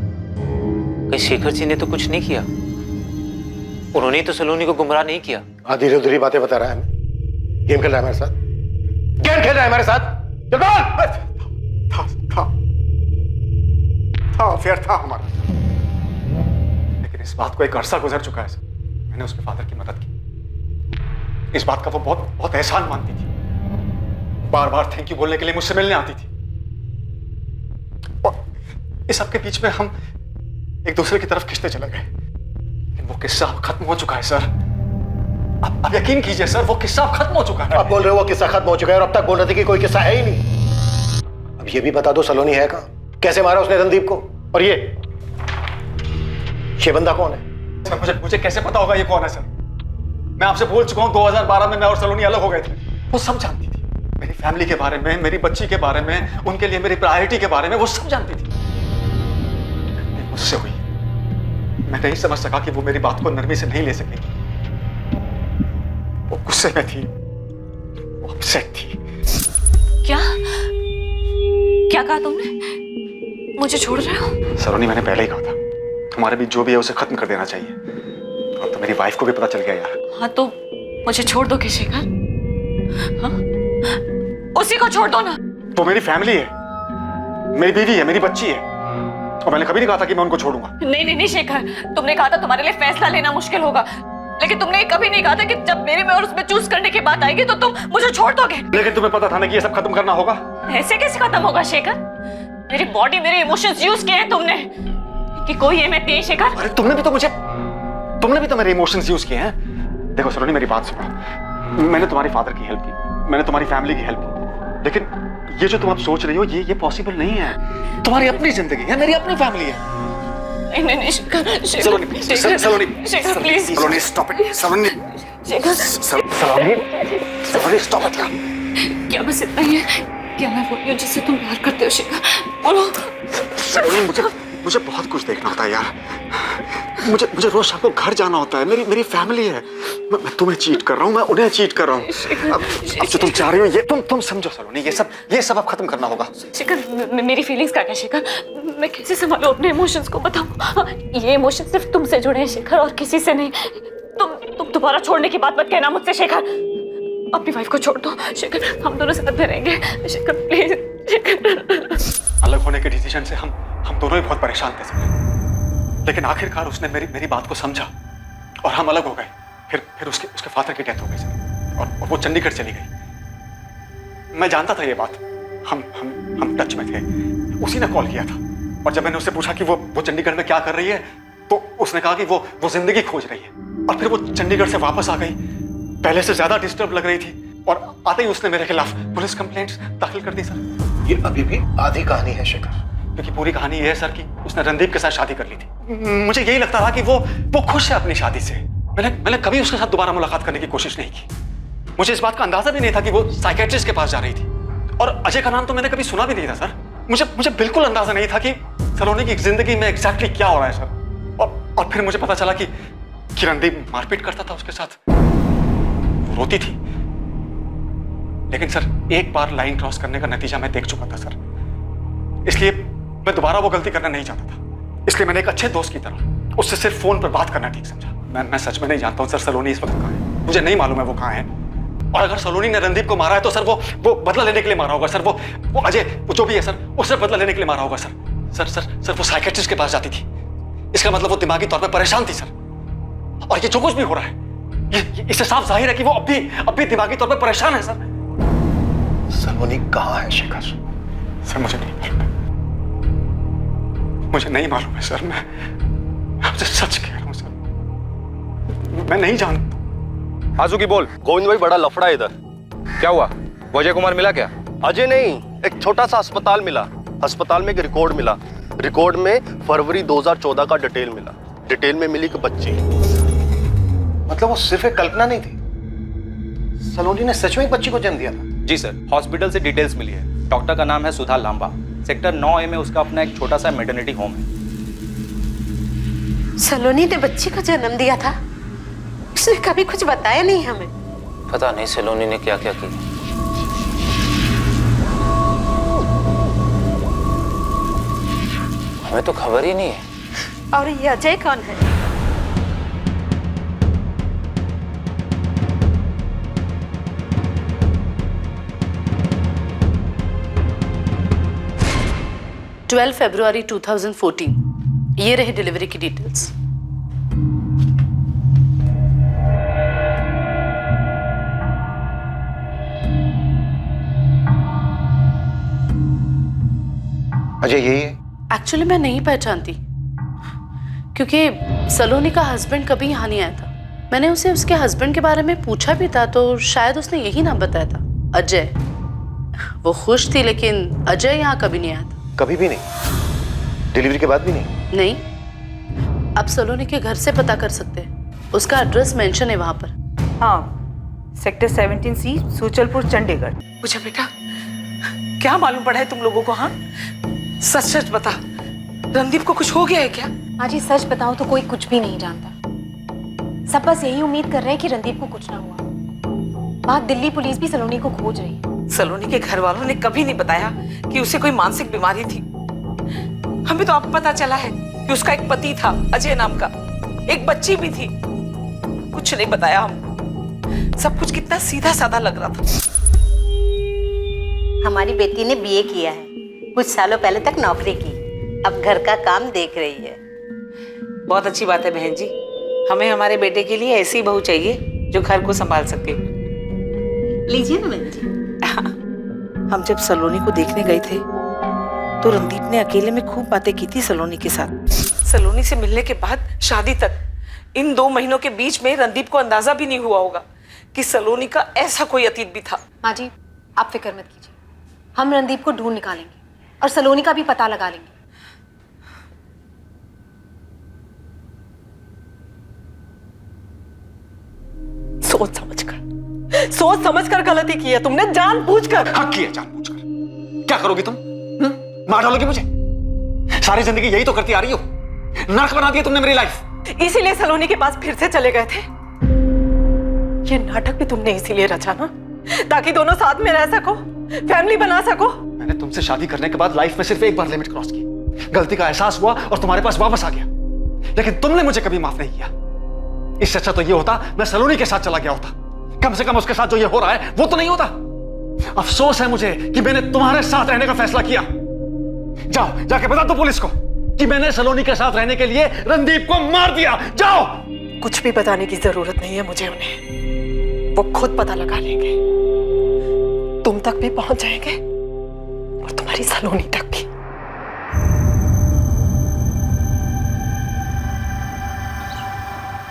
कहीं शेखर जी ने तो कुछ नहीं किया। उन्होंने ही तो सलोनी को गुमराह नहीं किया। धीरे धीरे बातें बता रहा है हमें। गेम खेल रहा है हमारे साथ, गेम खेल रहा है हमारे साथ। था अफेयर था हमारा, लेकिन इस बात को एक अरसा गुजर चुका है सर। मैंने उसके फादर की मदद की। इस बात का वो बहुत बहुत एहसान मानती थी। बार बार थैंक यू बोलने के लिए मुझसे मिलने आती थी। और इस सबके बीच में हम एक दूसरे की तरफ खिंचते चले गए। लेकिन वो किस्सा अब खत्म हो चुका है सर। अब यकीन कीजिए सर, वो किस्सा अब खत्म हो चुका है। आप बोल रहे हो वो किस्सा खत्म हो चुका है और अब तक बोल रहे थे कि कोई किस्सा है ही नहीं। अब ये भी बता दो सलोनी है कहाँ? कैसे मारा उसने रणदीप को? और ये बंदा कौन है? सर मुझे कैसे पता होगा ये कौन है सर? मैं आपसे बोल चुका हूँ 2012 में मैं और सलोनी अलग हो गए थे। वो सब जानती थी, मेरी फैमिली के बारे में, मेरी बच्ची के बारे में, उनके लिए मेरी प्रायोरिटी के बारे में, वो सब जानती थी। मुझसे हुई, मैं नहीं समझ सका कि वो मेरी बात को नरमी से नहीं ले सकेगी। वो गुस्से में थी, वो अपसेट थी। क्या क्या कहा तुमने? मुझे छोड़ रहे हो? सलोनी, मैंने पहले ही कहा था हमारे बीच जो भी है उसे खत्म कर देना चाहिए। अब तो मेरी वाइफ को भी पता चल गया यार। हाँ तो मुझे छोड़ दो शेखर। हाँ? उसी को छोड़ दो ना। वो मेरी फैमिली है, मेरी बीवी है, मेरी बच्ची है, और मैंने कभी नहीं कहा था कि मैं उनको छोड़ूंगा। नहीं नहीं नहीं शेखर, तुमने कहा था तुम्हारे लिए फैसला लेना मुश्किल होगा, लेकिन तुमने कभी नहीं कहा था कि जब मेरे में और उसमें चूज करने की बात आएगी तो तुम मुझे छोड़ दोगे। लेकिन तुम्हें पता था ना कि ये सब खत्म करना होगा। ऐसे कैसे खत्म होगा शेखर? मेरी बॉडी, मेरे इमोशंस यूज किए हैं तुमने कि कोई अहमियत नहीं है शेखर। अरे तुमने भी तो मेरे इमोशंस यूज किए हैं। देखो सलोनी, मेरी बात सुनो। मैंने तुम्हारे फादर की हेल्प की, मैंने तुम्हारी फैमिली की हेल्प की, लेकिन ये जो तुम अब सोच रही हो ये पॉसिबल नहीं है। तुम्हारी अपनी जिंदगी है, मेरी अपनी फैमिली है। नहीं Saloni please, Saloni stop it, Saloni stop it. क्या बस इतना ही है? क्या मैं वही हूँ जिससे तुम प्यार करते हो शिखर? बोलो। सलोनी, मुझे बहुत कुछ देखना होता है यार। मुझे रोज शाम को घर जाना होता है। मेरी फैमिली है। मैं तुम्हें चीट कर रहा हूँ, मैं उन्हें चीट कर रहा हूँ। अब जो तुम चाह रही हो ये तुम समझो सलोनी, ये सब अब खत्म करना होगा। शिखर, मेरी फीलिंग्स का क्या शिखर? मैं कैसे संभालूं अपने इमोशंस को, बताओ। ये इमोशंस सिर्फ तुमसे जुड़े हैं शिखर, और किसी से नहीं। तुम दोबारा छोड़ने की बात मत कहना मुझसे शिखर। अपनी वाइफ को छोड़ दो शिखर, हम दोनों साथ में रहेंगे शिखर, प्लीज शिखर। अलग होने के डिसीजन से हम दोनों ही बहुत परेशान थे सर, लेकिन आखिरकार उसने मेरी बात को समझा और हम अलग हो गए। फिर उसके फादर की डेथ हो गई सर, और वो चंडीगढ़ चली गई। मैं जानता था ये बात, हम टच में थे। उसी ने कॉल किया था, और जब मैंने उससे पूछा कि वो चंडीगढ़ में क्या कर रही है, तो उसने कहा कि वो जिंदगी खोज रही है। और फिर वो चंडीगढ़ से वापस आ गई, पहले से ज्यादा डिस्टर्ब लग रही थी, और आते ही उसने मेरे खिलाफ पुलिस कंप्लेंट्स दाखिल कर दी सर। ये अभी भी आधी कहानी है शिखर, क्योंकि पूरी कहानी ये है सर कि उसने रणदीप के साथ शादी कर ली थी। मुझे यही लगता था कि वो खुश है अपनी शादी से। मैंने कभी उसके साथ दोबारा मुलाकात करने की कोशिश नहीं की। मुझे इस बात का अंदाजा भी नहीं था कि वो साइकियाट्रिस्ट के पास जा रही थी, और अजय का नाम तो मैंने कभी सुना भी नहीं था सर। मुझे बिल्कुल अंदाजा नहीं था कि सलोनी की जिंदगी में एग्जैक्टली क्या हो रहा है सर। और फिर मुझे पता चला कि रणदीप मारपीट करता था उसके साथ, वो रोती थी। लेकिन सर, एक बार लाइन क्रॉस करने का नतीजा मैं देख चुका था सर, इसलिए मैं दोबारा वो गलती करना नहीं चाहता था। इसलिए मैंने एक अच्छे दोस्त की तरह उससे सिर्फ फोन पर बात करना ठीक समझा। मैं सच में नहीं जानता हूँ सर सलोनी इस वक्त कहाँ है। मुझे नहीं मालूम है वो कहाँ है, और अगर सलोनी ने रणदीप को मारा है तो सर वो बदला लेने के लिए मारा होगा सर। वो अजय, वो जो भी है सर, उससे बदला लेने के लिए मारा होगा सर। वो साइकियाट्रिस्ट के पास जाती थी, इसका मतलब वो दिमागी तौर पर परेशान थी सर। और ये जो कुछ भी हो रहा है, इससे साफ जाहिर है कि वो अब भी दिमागी तौर पर परेशान है सर। सलोनी कहाँ है शिखर? सर मुझे नहीं मालूम, मुझे नहीं मालूम है सर। मैं आपसे सच कह रहा हूँ सर, मैं नहीं जानता। आजू की बोल। गोविंद भाई, बड़ा लफड़ा है इधर। क्या हुआ? अजय कुमार मिला क्या? अजय नहीं, एक छोटा सा अस्पताल मिला। अस्पताल में एक रिकॉर्ड मिला। रिकॉर्ड में फरवरी 2014 का डिटेल मिला। डिटेल में मिली कि बच्ची। मतलब वो सिर्फ एक कल्पना नहीं थी, सलोनी ने सच में एक बच्ची को जन्म दिया था। जी सर, हॉस्पिटल से डिटेल्स मिली है। डॉक्टर का नाम है सुधा लांबा। सेक्टर 9A में उसका अपना एक छोटा सा मैटरनिटी होम है। सलोनी ने बच्ची को जन्म दिया था? उसने कभी कुछ बताया नहीं हमें। पता नहीं सलोनी ने क्या क्या किया। हमें तो खबर ही नहीं है। और ये अजय कौन है? February 2014, ये रहे डिलीवरी की डिटेल्स। अजय यही है? एक्चुअली मैं नहीं पहचानती, क्योंकि सलोनी का हस्बैंड कभी यहाँ नहीं आया था। मैंने उसे उसके हस्बैंड के बारे में पूछा भी था, तो शायद उसने यही नाम बताया था, अजय। वो खुश थी, लेकिन अजय यहाँ कभी नहीं आया था। कभी भी नहीं? डिलीवरी के बाद भी नहीं? नहीं। आप सलोनी के घर से पता कर सकते हैं, उसका एड्रेस मेंशन है वहां पर। हाँ, सेक्टर 17C, सूचलपुर, चंडीगढ़। पूछा बेटा, क्या मालूम पड़ा है तुम लोगों को? हाँ, सच सच बता, रणदीप को कुछ हो गया है क्या? हाँ जी, सच बताऊं तो कोई कुछ भी नहीं जानता। सब बस यही उम्मीद कर रहे हैं कि रणदीप को कुछ ना हुआ। बात दिल्ली पुलिस भी सलोनी को खोज रही है। सलोनी के घर वालों ने कभी नहीं बताया कि उसे कोई मानसिक बीमारी थी। हमें तो अब पता चला है कि उसका एक पति था, अजय नाम का, एक बच्ची भी थी। कुछ नहीं बताया हमको। सब कुछ कितना सीधा साधा लग रहा था। हमारी बेटी ने BA किया है, कुछ सालों पहले तक नौकरी की, अब घर का काम देख रही है। बहुत अच्छी बात है बहन जी, हमें हमारे बेटे के लिए ऐसी बहू चाहिए जो घर को संभाल सके। लीजिए ना बहन जी। हम जब सलोनी को देखने गए थे तो रणदीप ने अकेले में खूब बातें की थी सलोनी के साथ। सलोनी से मिलने के बाद शादी तक इन 2 महीनों के बीच में रणदीप को अंदाजा भी नहीं हुआ होगा कि सलोनी का ऐसा कोई अतीत भी था। माँ जी, आप फिक्र मत कीजिए, हम रणदीप को ढूंढ निकालेंगे और सलोनी का भी पता लगा लेंगे। सोच समझ कर गलती की है तुमने, जानबूझकर। हाँ, किया जानबूझकर। क्या करोगी तुम? मार डालोगी मुझे? सारी जिंदगी यही तो करती आ रही हो। नर्क बना दिया तुमने मेरी लाइफ। इसीलिए सलोनी के पास फिर से चले गए थे। ये नाटक भी तुमने इसीलिए रचा ना, ताकि दोनों साथ में रह सको, फैमिली बना सको। मैंने तुमसे शादी करने के बाद लाइफ में सिर्फ एक बार लिमिट क्रॉस की, गलती का एहसास हुआ और तुम्हारे पास वापस आ गया, लेकिन तुमने मुझे कभी माफ नहीं किया। इससे अच्छा तो ये होता मैं सलोनी के साथ चला गया होता। कम से कम उसके साथ जो ये हो रहा है वो तो नहीं होता। अफसोस है मुझे कि मैंने तुम्हारे साथ रहने का फैसला किया। जाओ जाके बता दो पुलिस को कि मैंने सलोनी के साथ रहने के लिए रणदीप को मार दिया। जाओ। कुछ भी बताने की जरूरत नहीं है मुझे उन्हें, वो खुद पता लगा लेंगे। तुम तक भी पहुंच जाएंगे और तुम्हारी सलोनी तक भी।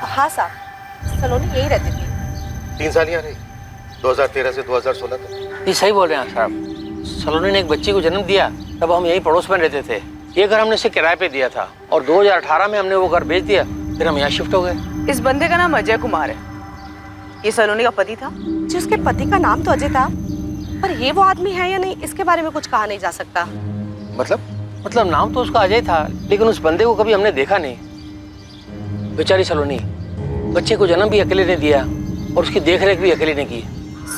हाँ साहब, सलोनी यही रहती थी। 3 साल यहाँ रही, 2013 से 2016 तक। ये सही बोल रहे हैं साहब। सलोनी ने एक बच्ची को जन्म दिया, तब हम यही पड़ोस में रहते थे। ये घर हमने इसे किराए पे दिया था और 2018 में हमने वो घर बेच दिया, फिर हम यहाँ शिफ्ट हो गए। इस बंदे का नाम अजय कुमार है। ये सलोनी का पति था। जी, उसके पति का नाम तो अजय था, पर ये वो आदमी है या नहीं इसके बारे में कुछ कहा नहीं जा सकता। मतलब नाम तो उसका अजय था, लेकिन उस बंदे को कभी हमने देखा नहीं। बेचारी सलोनी बच्चे को जन्म भी अकेले ने दिया और उसकी देखरेख भी अकेले ने की।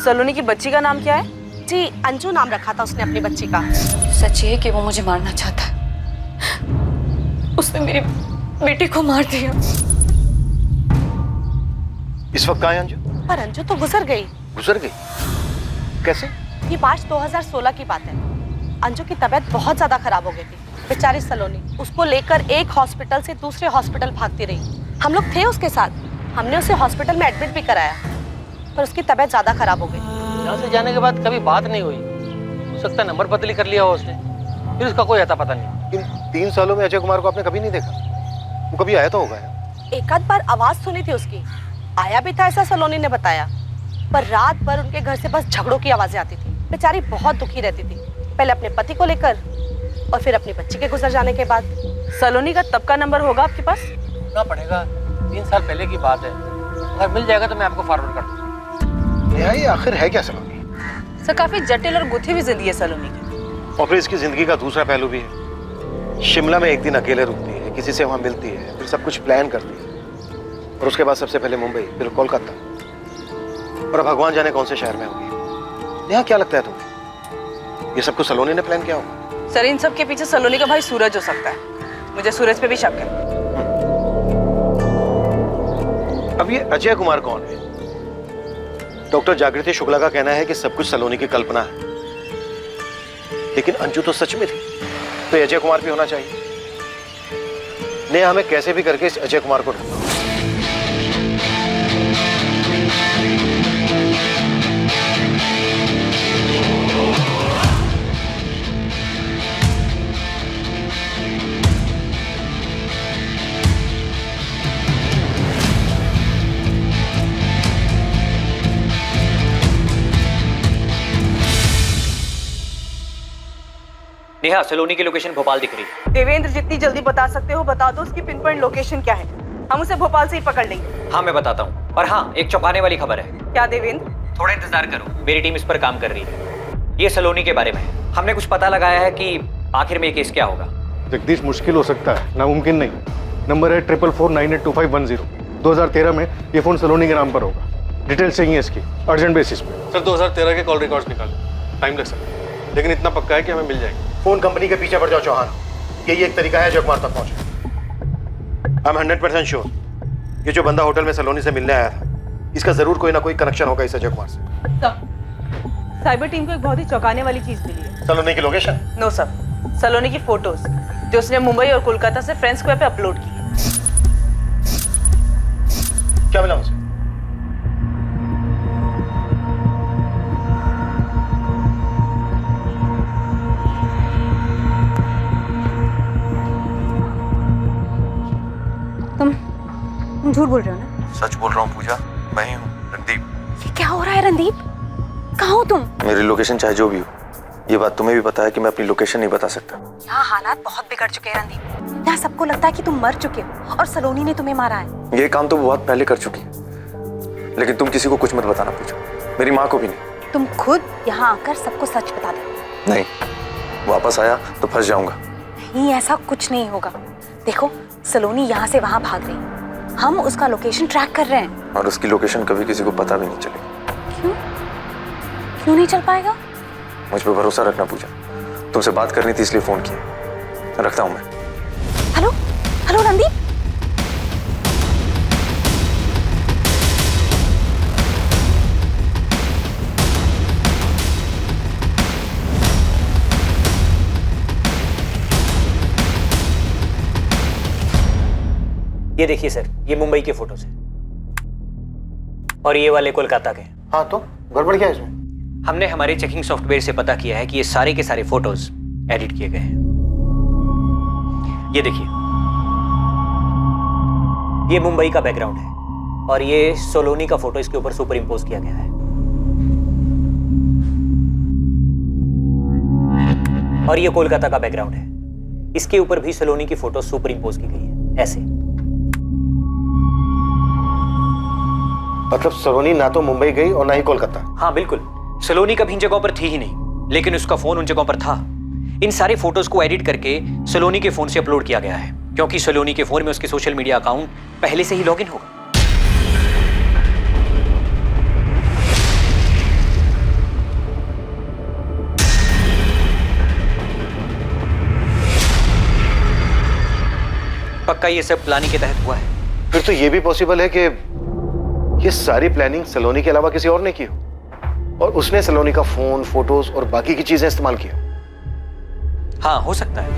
सलोनी की बच्ची का नाम क्या है? जी, अंजू नाम रखा था उसने अपनी बच्ची का। सच ये कि वो मुझे मारना चाहता है। उसने मेरी बेटी को मार दिया। इस वक्त कहाँ है अंजू? पर अंजू तो गुजर गई। गुजर गई? कैसे? ये मार्च 2016 की बात है। अंजू की तबीयत बहुत ज्यादा खराब हो गई थी। बेचारी सलोनी उसको लेकर एक हॉस्पिटल से दूसरे हॉस्पिटल भागती रही। हम लोग थे उसके साथ, हमने उसे हॉस्पिटल में एडमिट भी कराया, पर उसकी तबीयत ज्यादा खराब हो गई। यहाँ से जाने के बाद कभी बात नहीं हुई। हो सकता है नंबर बदली कर लिया हो उसने, फिर उसका कोई अता पता नहीं। इन 3 सालों में अजय कुमार को आपने कभी नहीं देखा? वो कभी आया तो होगा यार। एक आध बार आवाज सुनी थी उसकी, आया भी था ऐसा सलोनी ने बताया, पर रात भर उनके घर से बस झगड़ों की आवाजें आती थी। बेचारी बहुत दुखी रहती थी, पहले अपने पति को लेकर और फिर अपनी बच्ची के गुजर जाने के बाद। सलोनी का तब का नंबर होगा आपके पास? ना पड़ेगा, 3 साल पहले की बात है। अगर मिल जाएगा तो मैं आपको फॉरवर्ड कर दूंगा। ये आखिर है क्या सलोनी? सर, काफी जटिल और गुथी हुई जिंदगी है सलोनी की। और फिर इसकी जिंदगी का दूसरा पहलू भी है। शिमला में एक दिन अकेले रुकती है, किसी से वहां मिलती है, फिर सब कुछ प्लान करती है और उसके बाद सबसे पहले मुंबई, फिर कोलकाता और भगवान जाने कौन से शहर में होगी। यहाँ क्या लगता है तुम्हें, ये सब कुछ सलोनी ने प्लान किया होगा? सर, इन सब के पीछे सलोनी का भाई सूरज हो सकता है। मुझे सूरज पे भी शक है। अब ये अजय कुमार कौन है? डॉक्टर जागृति शुक्ला का कहना है कि सब कुछ सलोनी की कल्पना है, लेकिन अंजू तो सच में थी, तो ये अजय कुमार भी होना चाहिए। नेहा हमें कैसे भी करके इस अजय कुमार को ढूंढो। नेहा, सलोनी की लोकेशन भोपाल दिख रही है। देवेंद्र, जितनी जल्दी बता सकते हो बता दो, उसकी पिन पॉइंट लोकेशन क्या है। हम उसे भोपाल से ही पकड़ लेंगे। हाँ, मैं बताता हूँ। और हाँ, एक चौंकाने वाली खबर है। क्या देवेंद्र? थोड़ा इंतजार करो, मेरी टीम इस पर काम कर रही है। ये सलोनी के बारे में है। हमने कुछ पता लगाया है कि आखिर में ये केस क्या होगा। जगदीश, मुश्किल हो सकता है, नामुमकिन नहीं। नंबर है 44498251 2013 में ये फोन सलोनी के नाम पर होगा। डिटेल चाहिए इसकी अर्जेंट बेसिस पे। सर 2013 के कॉल रिकॉर्ड्स निकाले, टाइम लग सकता है, लेकिन इतना पक्का है कि हमें मिल जाएगी। फोन कंपनी के पीछे पड़ जाओ चौहान, यही एक तरीका है अजय कुमार तक पहुंचे। आई एम 100% श्योर ये जो बंदा होटल में सलोनी से मिलने आया था, इसका जरूर कोई ना कोई कनेक्शन होगा इस अजय कुमार से। साइबर टीम को एक बहुत ही चौंकाने वाली चीज मिली है। सलोनी की लोकेशन? नो सर, सलोनी की फोटोज जो उसने मुंबई और कोलकाता से फ्रेंड्स स्क्वायर पे अपलोड की। क्या मिला मुझे? तुम झूठ बोल रहे हो ना? सच बोल रहा हूँ पूजा, मैं ही हूँ रणदीप। ये क्या हो रहा है रणदीप? कहाँ हो तुम? मेरी लोकेशन चाहे जो भी हो, ये बात तुम्हें भी पता है कि मैं अपनी लोकेशन नहीं बता सकता। यहाँ हालात बहुत बिगड़ चुके हैं रणदीप। यहाँ सबको लगता है कि तुम मर चुके हो और सलोनी ने तुम्हें मारा है। ये काम तो बहुत पहले कर चुकी है, लेकिन तुम किसी को कुछ मत बताना पूजा, मेरी माँ को भी नहीं। तुम खुद यहाँ आकर सबको सच बता दो। नहीं, वापस आया तो फंस जाऊंगा। नहीं, ऐसा कुछ नहीं होगा। देखो, सलोनी यहाँ से वहाँ भाग रही, हम उसका लोकेशन ट्रैक कर रहे हैं। और उसकी लोकेशन कभी किसी को पता भी नहीं चलेगी। क्यों? क्यों नहीं चल पाएगा? मुझ पर भरोसा रखना पूजा, तुमसे बात करनी थी इसलिए फोन किया। रखता हूँ मैं। Hello hello Randeep. ये देखिए सर, ये मुंबई के फोटोज हैं और ये वाले कोलकाता के। हाँ तो गड़बड़ क्या है इसमें? हमने हमारे चेकिंग सॉफ्टवेयर से पता किया है कि ये सारे के सारे फोटोज एडिट किए गए हैं। ये देखिए, ये मुंबई का बैकग्राउंड है और ये सोलोनी का फोटो इसके ऊपर सुपर इम्पोज किया गया है। और ये कोलकाता का बैकग्राउंड है, इसके ऊपर भी सलोनी की फोटो सुपर इम्पोज की गई है ऐसे। मतलब सलोनी ना तो मुंबई गई और ना ही कोलकाता। हाँ बिल्कुल, सलोनी कभी इन जगहों पर थी ही नहीं, लेकिन उसका फोन उन जगहों पर था। इन सारे फोटोज को एडिट करके सलोनी के फोन से अपलोड किया गया है, क्योंकि सलोनी के फोन में उसके सोशल मीडिया अकाउंट पहले से ही लॉगिन होगा। पक्का ये सब प्लानिंग के तहत हुआ है। फिर तो ये भी पॉसिबल है कि ये सारी प्लानिंग सलोनी के अलावा किसी और ने की हो और उसने सलोनी का फोन, फोटोज और बाकी की चीजें इस्तेमाल किया। हाँ, हो सकता है।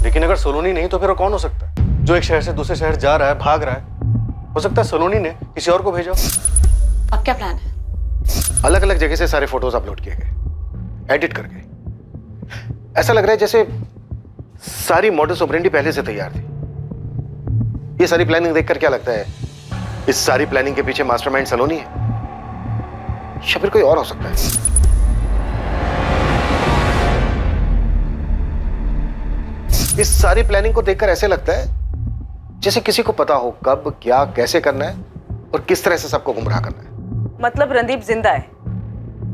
लेकिन अगर सलोनी नहीं तो फिर वो कौन हो सकता है जो एक शहर से दूसरे शहर जा रहा है, भाग रहा है? हो सकता है सलोनी ने किसी और को भेजा। अब क्या प्लान है? अलग अलग जगह से सारे फोटोज अपलोड किए गए, एडिट करके। ऐसा लग रहा है जैसे सारी मॉडस ऑपरेंडी पहले से तैयार थी। ये सारी प्लानिंग देखकर क्या लगता है, इस सारी प्लानिंग के पीछे मास्टरमाइंड सलोनी है या फिर कोई और हो सकता है? इस सारी प्लानिंग को देखकर ऐसे लगता है जैसे किसी को पता हो कब, क्या, कैसे करना है और किस तरह से सबको गुमराह करना है। मतलब रणदीप जिंदा है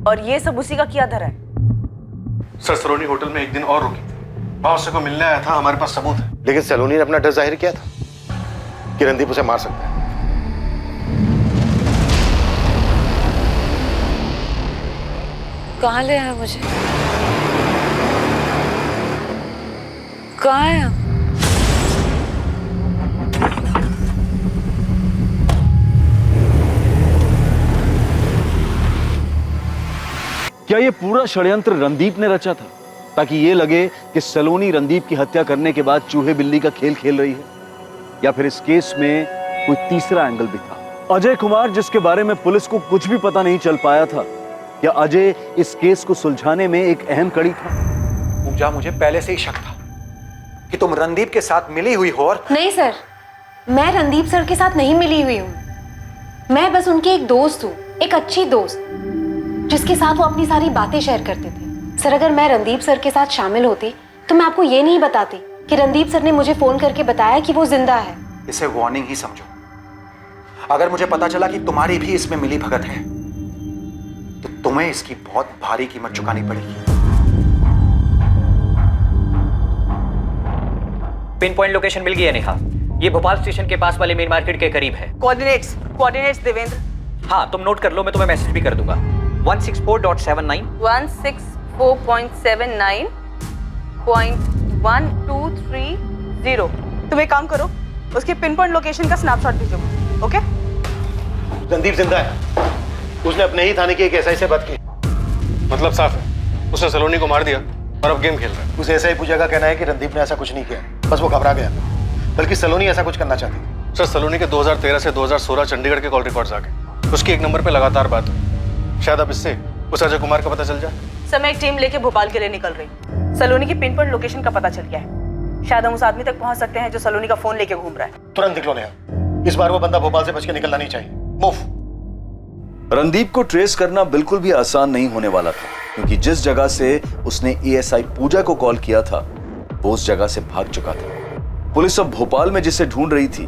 और ये सब उसी का किया धरा है। सर, सलोनी होटल में एक दिन और रुकी थी, वहां उससे को मिलने आया था, हमारे पास सबूत है। लेकिन सलोनी ने अपना डर जाहिर किया था कि रणदीप उसे मार सकता है। कहाँ ले आया मुझे? कहाँ है? क्या ये पूरा षड्यंत्र रणदीप ने रचा था ताकि ये लगे कि सलोनी रणदीप की हत्या करने के बाद चूहे बिल्ली का खेल खेल रही है? या फिर इस केस में कोई तीसरा एंगल भी था? अजय कुमार, जिसके बारे में पुलिस को कुछ भी पता नहीं चल पाया था, या अजय इस केस को सुलझाने में एक अहम कड़ी था? पूजा, मुझे पहले से ही शक था कि तुम रणदीप के साथ मिली हुई हो। और नहीं सर, मैं रणदीप सर के साथ नहीं मिली हुई हूँ। मैं बस उनकी एक दोस्त हूँ, एक अच्छी दोस्त जिसके साथ वो अपनी सारी बातें शेयर करते थे। सर, अगर मैं रणदीप सर के साथ शामिल होती तो मैं आपको ये नहीं बताती कि रणदीप सर ने मुझे फोन करके बताया कि वो जिंदा है। इसे वार्निंग ही समझो। अगर मुझे पता चला कि तुम्हारी भी इसमें मिली भगत है तो तुम्हें इसकी बहुत भारी कीमत चुकानी पड़ेगी। पिन पॉइंट लोकेशन मिल गई है नेहा। ये भोपाल स्टेशन के पास वाले मेन मार्केट के करीब है। कोऑर्डिनेट्स देवेंद्र। हाँ, तुम नोट कर लो, मैं तुम्हें मैसेज भी कर दूंगा। 164.79 164.79.1230। तुम एक काम करो, उसके पिन पॉइंट लोकेशन का स्नैपशॉट भेजो। ओके? रणदीप जिंदा है। उसने अपने ही थाने की एक एसआई से बात की। मतलब साफ है, उसने सलोनी को मार दिया और अब गेम खेल रहा है। उस एसआई पूजा का कहना है कि रणदीप ने ऐसा कुछ नहीं किया, बस वो घबरा गया, बल्कि सलोनी ऐसा कुछ करना चाहती थी। सर, सलोनी के 2013 से 2016 चंडीगढ़ के कॉल रिकॉर्ड्स आ गए। उसकी एक नंबर पे लगातार बात हुई। शायद अब इससे उस अजय कुमार का पता चल जाए। सर, मैं एक टीम लेके भोपाल के लिए निकल रही। सलोनी की पिन पॉइंट लोकेशन का पता चल गया है। शायद हम उस आदमी तक पहुंच सकते हैं जो सलोनी का फोन लेके घूम रहा है। तुरंत निकलो नेहा, इस बार वो बंदा भोपाल से बच के निकलना नहीं चाहिए। मूव। रणदीप को ट्रेस करना बिल्कुल भी आसान नहीं होने वाला था, क्योंकि जिस जगह से उसने एएसआई पूजा को कॉल किया था वो उस जगह से भाग चुका था। पुलिस अब भोपाल में जिसे ढूंढ रही थी,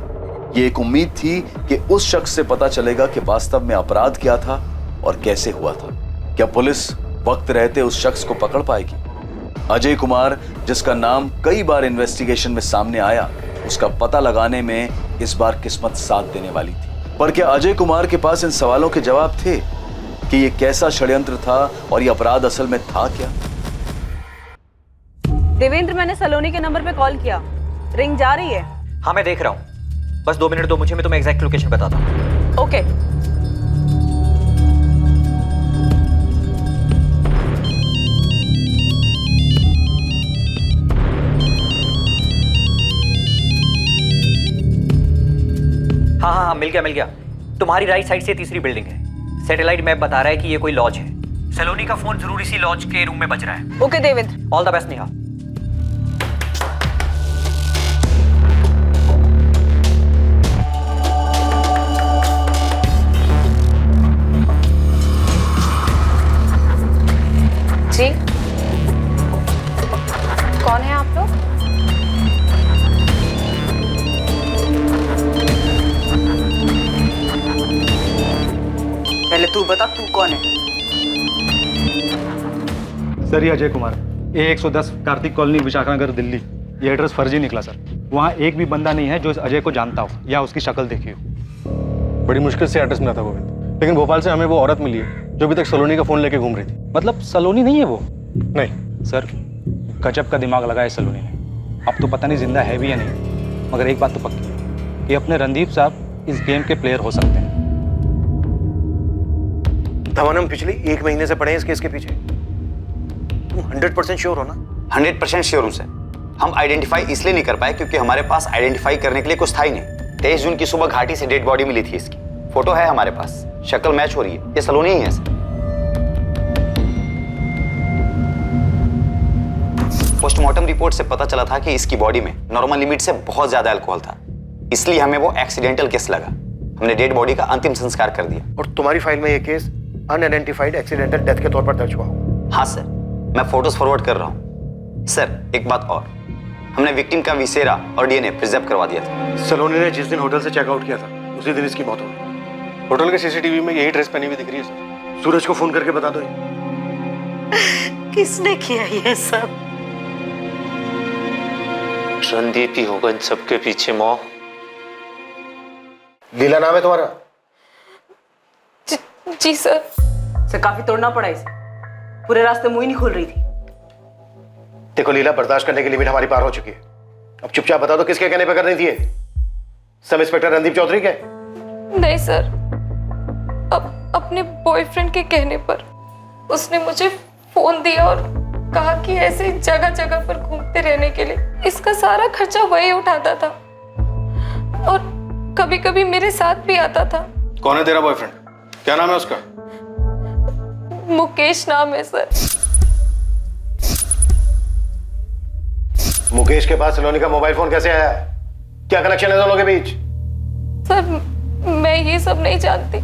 ये एक उम्मीद थी कि उस शख्स से पता चलेगा कि वास्तव में अपराध क्या था और कैसे हुआ था। क्या पुलिस वक्त रहते उस शख्स को पकड़ पाएगी? अजय कुमार, जिसका नाम कई बार इन्वेस्टिगेशन में सामने आया, उसका पता लगाने में इस बार किस्मत साथ देने वाली थी। पर क्या अजय कुमार के पास इन सवालों के जवाब थे कि ये कैसा षड्यंत्र था और ये अपराध असल में था क्या? देवेंद्र, मैंने सलोनी के नंबर पे कॉल किया, रिंग जा रही है। हाँ, मैं देख रहा हूँ। बस 2 मिनट दो मुझे, मैं तुम्हें एग्जैक्ट लोकेशन बताता हूँ। ओके। हाँ हाँ हाँ, मिल गया। तुम्हारी राइट साइड से तीसरी बिल्डिंग है। सैटेलाइट मैप बता रहा है कि ये कोई लॉज है। सलोनी का फोन जरूर इसी लॉज के रूम में बज रहा है। Okay Devendra, all the best Neha. जी, कौन है आप लोग? पहले तू बता, तू कौन है? सर, ये अजय कुमार, A110 कार्तिक कॉलोनी, विशाखानगर, दिल्ली। ये एड्रेस फर्जी निकला सर। वहाँ एक भी बंदा नहीं है जो इस अजय को जानता हो या उसकी शक्ल देखी हो। बड़ी मुश्किल से एड्रेस मिला था गोविंद, लेकिन भोपाल से हमें वो औरत मिली है जो अभी तक सलोनी का फोन लेके घूम रही थी। मतलब सलोनी नहीं है वो? नहीं सर, गजब का दिमाग लगाया सलोनी ने। अब तो पता नहीं जिंदा है भी या नहीं, मगर एक बात तो पक्की है कि अपने रणदीप साहब इस गेम के प्लेयर हो सकते हैं। धवन, हम पिछले 1 महीने से पड़े हैं इस केस के पीछे। तुम 100% श्योर हो ना? 100% श्योर हूं सर। हम आइडेंटिफाई इसलिए नहीं कर पाए क्योंकि हमारे पास आइडेंटिफाई करने के लिए कुछ था ही नहीं। 23 जून की सुबह घाटी से डेड बॉडी मिली थी इसकी। फोटो है हमारे पास, शक्ल मैच हो रही है, ये सलोनी ही है सर। पोस्टमार्टम रिपोर्ट से पता चला था कि इसकी बॉडी में नॉर्मल लिमिट से बहुत ज्यादा अल्कोहल था, इसलिए हमें वो एक्सीडेंटल केस लगा। हमने डेड बॉडी का अंतिम संस्कार कर दिया। और तुम्हारी फाइल में ये केस अनआइडेंटिफाइड एक्सीडेंटल डेथ के तौर पर दर्ज हुआ। हाँ सर, मैं फोटोज फॉरवर्ड कर रहा हूँ। सर, एक बात और, हमने विक्टिम का विसेरा और डीएनए प्रिजर्व करवा दिया था। सलोनी ने जिस दिन होटल से चेकआउट किया था उसी दिन इसकी मौत हो गई। होटल के सीसीटीवी में यही ड्रेस पहनी हुई दिख रही है सर। सूरज को फोन करके बता दो। किसने किया ये सब? रणदीप ही होगा इन सबके पीछे। मौ, लीला नाम है तुम्हारा? जी सर। सर, काफी तोड़ना पड़ा इसे, पूरे रास्ते मुंह ही नहीं खोल रही थी। देखो लीला, बर्दाश्त करने की लिमिट हमारी पार हो चुकी है। अब चुपचाप बता दो किसके कहने पे कर रही थी ये? सब इंस्पेक्टर रणदीप चौधरी के? नहीं सर, अपने बॉयफ्रेंड के कहने पर उसने मुझे फोन दिया और कहा कि ऐसे जगह जगह पर घूमते रहने के लिए इसका सारा खर्चा वही उठाता था और कभी कभी मेरे साथ भी आता था। कौन है तेरा बॉयफ्रेंड? क्या नाम है उसका? मुकेश नाम है सर। मुकेश के पास सलोनी का मोबाइल फोन कैसे आया? क्या कनेक्शन है दोनों के बीच? सर, मैं ये सब नहीं जानती।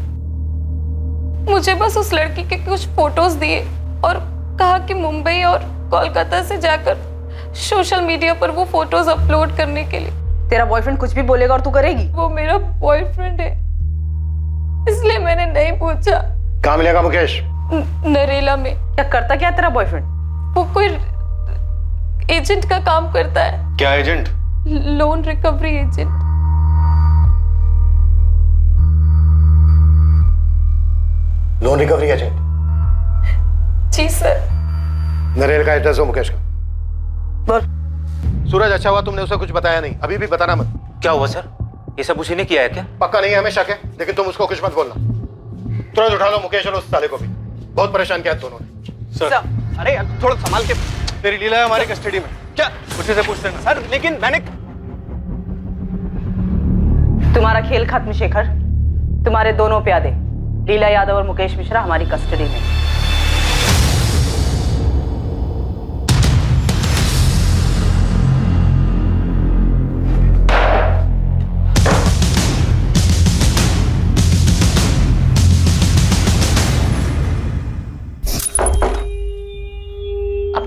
मुझे बस उस लड़की के कुछ फोटोज दिए और कहा कि मुंबई और कोलकाता से जाकर सोशल मीडिया पर वो फोटोज अपलोड करने के लिए। तेरा बॉयफ्रेंड कुछ भी बोलेगा और तू करेगी? वो मेरा बॉयफ्रेंड है, इसलिए मैंने नहीं पूछा। कहाँ मिलेगा मुकेश? नरेला में। क्या करता क्या तेरा बॉयफ्रेंड? वो कोई एजेंट का काम करता है। क्या agent? Loan recovery agent. Loan recovery agent? जी सर। नरेल का एड्रेस हो मुकेश का? बोल। सूरज, अच्छा हुआ तुमने उसे कुछ बताया नहीं, अभी भी बताना मत। क्या हुआ सर? ये सब उसी ने किया है क्या? पक्का नहीं है, हमें शक है, लेकिन तुम उसको कुछ मत बोलना। तुरंत उठा लो मुकेश और उस साले को भी। बहुत परेशान किया दोनों ने। सर, अरे यार थोड़ा संभाल के। तेरी लीला है हमारी कस्टडी में। क्या? उसी से पूछते हैं सर, लेकिन मैंने। तुम्हारा खेल खत्म शेखर। तुम्हारे दोनों प्यादे लीला यादव और मुकेश मिश्रा हमारी कस्टडी में।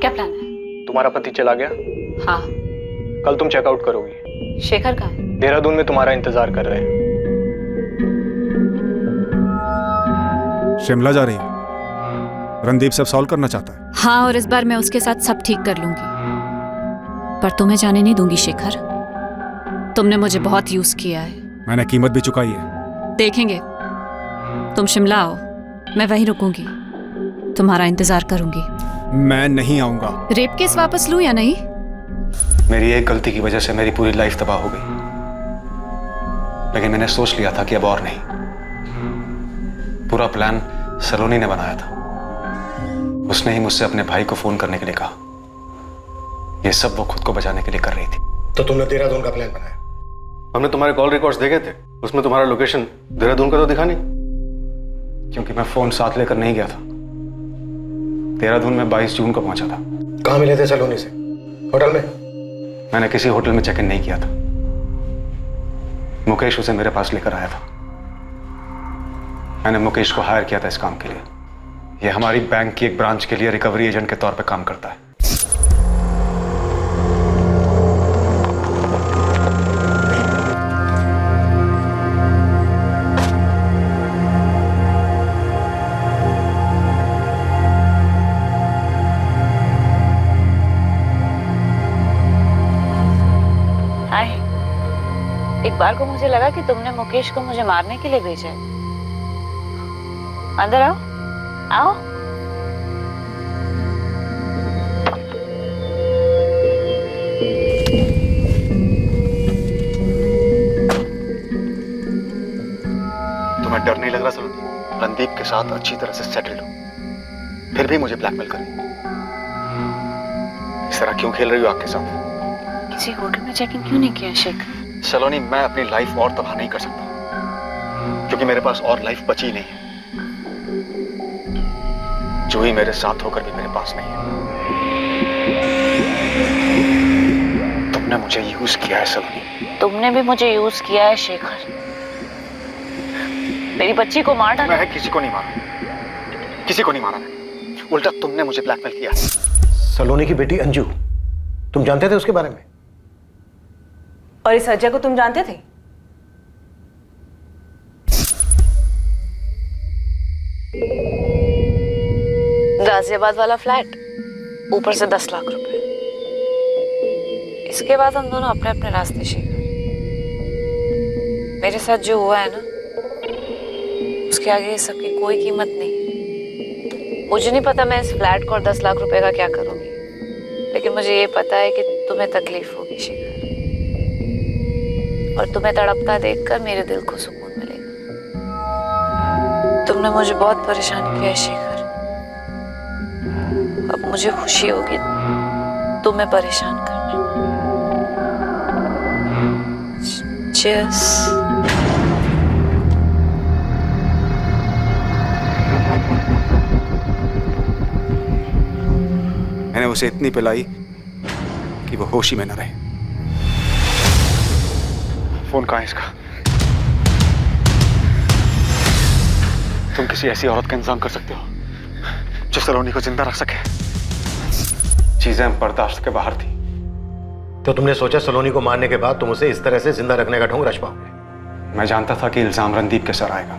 क्या प्लान है? तुम्हारा पति चला गया, हाँ। कल तुम चेकआउट करोगी। शेखर कहाँ है? देहरादून में तुम्हारा इंतजार कर रहे हैं। शिमला जा रही है। रणदीप सब सॉल्व करना चाहता है। हाँ, और इस बार मैं उसके साथ सब ठीक कर लूंगी, पर तुम्हें जाने नहीं दूंगी शेखर। तुमने मुझे बहुत यूज किया है। मैंने कीमत भी चुकाई है। देखेंगे। तुम शिमला आओ, मैं वहीं रुकूंगी, तुम्हारा इंतजार करूंगी। मैं नहीं आऊंगा। रेप केस वापस लूं या नहीं? मेरी एक गलती की वजह से मेरी पूरी लाइफ तबाह हो गई, लेकिन मैंने सोच लिया था कि अब और नहीं। पूरा प्लान सलोनी ने बनाया था। उसने ही मुझसे अपने भाई को फोन करने के लिए कहा। ये सब वो खुद को बचाने के लिए कर रही थी। तो तुमने देहरादून का प्लान बनाया? हमने तुम्हारे कॉल रिकॉर्ड्स देखे थे, उसमें तुम्हारा लोकेशन देहरादून का तो दिखा नहीं। क्योंकि मैं फोन साथ लेकर नहीं गया था। देहरादून में 22 जून को पहुंचा था। कहाँ मिले थे सलोनी से? होटल में? मैंने किसी होटल में चेक इन नहीं किया था। मुकेश उसे मेरे पास लेकर आया था। मैंने मुकेश को हायर किया था इस काम के लिए। यह हमारी बैंक की एक ब्रांच के लिए रिकवरी एजेंट के तौर पे काम करता है। हाय। एक बार को मुझे लगा कि तुमने मुकेश को मुझे मारने के लिए भेजा है। अंदर आओ, आओ। तुम्हें डर नहीं लग रहा सलोनी? रणदीप के साथ अच्छी तरह से सेटल्ड हो, फिर भी मुझे ब्लैकमेल कर रही हो। इस तरह क्यों खेल रही हो आग के साथ? किसी होटल में चेक इन क्यों नहीं किया शेखर? सलोनी, मैं अपनी लाइफ और तबाह नहीं कर सकता, क्योंकि मेरे पास और लाइफ बची नहीं है। जूही मेरे साथ होकर भी मेरे पास नहीं है। तुमने मुझे यूज किया है सलोनी। तुमने भी मुझे यूज किया है शेखर। मेरी बच्ची को मार डाला। मैं किसी को नहीं मारा, किसी को नहीं मारा मैंने। उल्टा तुमने मुझे ब्लैकमेल किया। सलोनी की बेटी अंजू, तुम जानते थे उसके बारे में? और इस अजय को तुम जानते थे? गाजियाबाद वाला फ्लैट, ऊपर से 10 लाख रुपए। इसके बाद हम दोनों अपने अपने रास्ते शेखर। मेरे साथ जो हुआ है ना, उसके आगे ये सब की कोई कीमत नहीं। मुझे नहीं पता मैं इस फ्लैट को और 10 लाख रुपए का क्या करूंगी, लेकिन मुझे ये पता है कि तुम्हें तकलीफ होगी शेखर, और तुम्हें तड़पता देखकर मेरे दिल को सुकून मिलेगा। तुमने मुझे बहुत परेशान किया है शेखर। अब मुझे खुशी होगी तुम्हें परेशान करना। Cheers. मैंने उसे इतनी पिलाई कि वो होश ही में न रहे। फोन कहाँ है इसका? तुम किसी ऐसी औरत का इंतजाम कर सकते हो जो सलोनी को जिंदा रख सके। चीजें बर्दाश्त के बाहर थी। तो तुमने सोचा सलोनी को मारने के बाद तुम उसे इस तरह से जिंदा रखने का ढोंग रच पाओगे? मैं जानता था कि इल्जाम रणदीप के सर आएगा।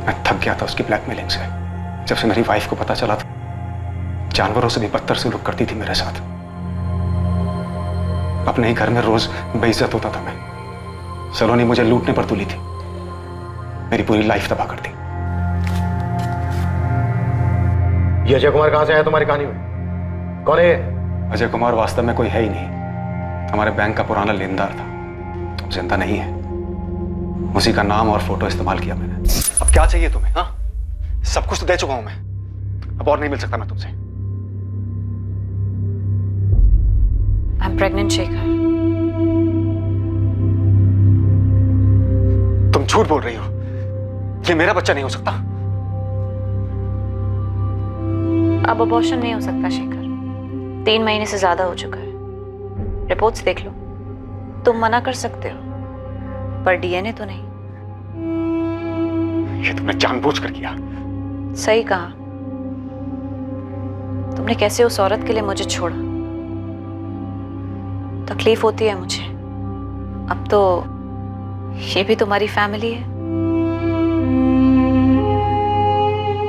मैं थक गया था उसकी ब्लैकमेलिंग से। जब से मेरी वाइफ को पता चला था, जानवरों से भी बदतर सलूक करती थी मेरे साथ। अपने ही घर में रोज बेइज्जत होता था मैं। सलोनी मुझे लूटने पर तुली थी, मेरी पूरी लाइफ तबाह कर दी। ये अजय कुमार कहां से आया तुम्हारी कहानी में? कौन है ये? अजय कुमार वास्तव में कोई है ही नहीं, हमारे बैंक का पुराना लेनदार था। जिंदा नहीं है। उसी का नाम और फोटो इस्तेमाल किया मैंने। अब क्या चाहिए तुम्हें? हाँ, सब कुछ तो दे चुका हूं मैं, अब और नहीं मिल सकता मैं तुमसे। I'm pregnant Shekhar. तुम झूठ बोल रही हो। ये मेरा बच्चा नहीं हो सकता। अब अबॉर्शन नहीं हो सकता शेखर। 3 महीने से ज्यादा हो चुका है। रिपोर्ट्स देख लो। तुम मना कर सकते हो, पर डीएनए तो नहीं। ये तुमने जानबूझकर किया। सही कहा। तुमने कैसे उस औरत के लिए मुझे छोड़ा। तकलीफ होती है मुझे। अब तो ये भी तुम्हारी फैमिली है।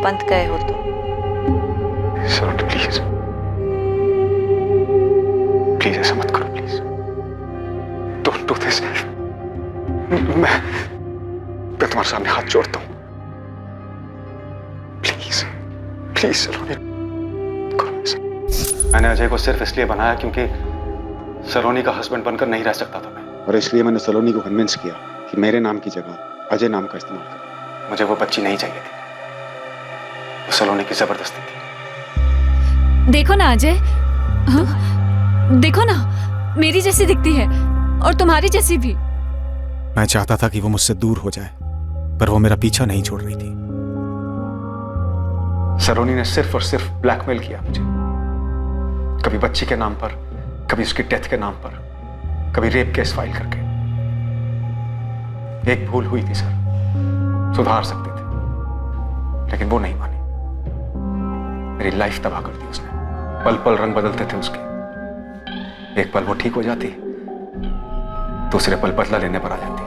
बंद गए हो तुम। सलोनी प्लीज, प्लीज ऐसा मत करो, प्लीज डोंट डू दिस। मैं तुम्हारे सामने हाथ जोड़ता हूं, प्लीज प्लीज सलोनी करो ऐसा। मैंने अजय को सिर्फ इसलिए बनाया क्योंकि सलोनी का हस्बैंड बनकर नहीं रह सकता था मैं, और इसलिए मैंने सलोनी को कन्विंस किया कि मेरे नाम की जगह अजय नाम का इस्तेमाल करे। मुझे वो बच्ची नहीं चाहिए थी, वो सलोनी की जबरदस्ती थी। देखो ना अजय, हाँ? देखो ना, मेरी जैसी दिखती है और तुम्हारी जैसी भी। मैं चाहता था कि वो मुझसे दूर हो जाए, पर वो मेरा पीछा नहीं छोड़ रही थी। सलोनी ने सिर्फ और सिर्फ ब्लैकमेल किया मुझे, कभी बच्ची के नाम पर, कभी उसकी डेथ के नाम पर, कभी रेप केस फाइल करके। एक भूल हुई थी सर, सुधार सकते थे, लेकिन वो नहीं मानी। मेरी लाइफ तबाह कर दी उसने। पल पल रंग बदलते थे उसके। एक पल वो ठीक हो जाती, दूसरे पल बदला लेने पर आ जाती।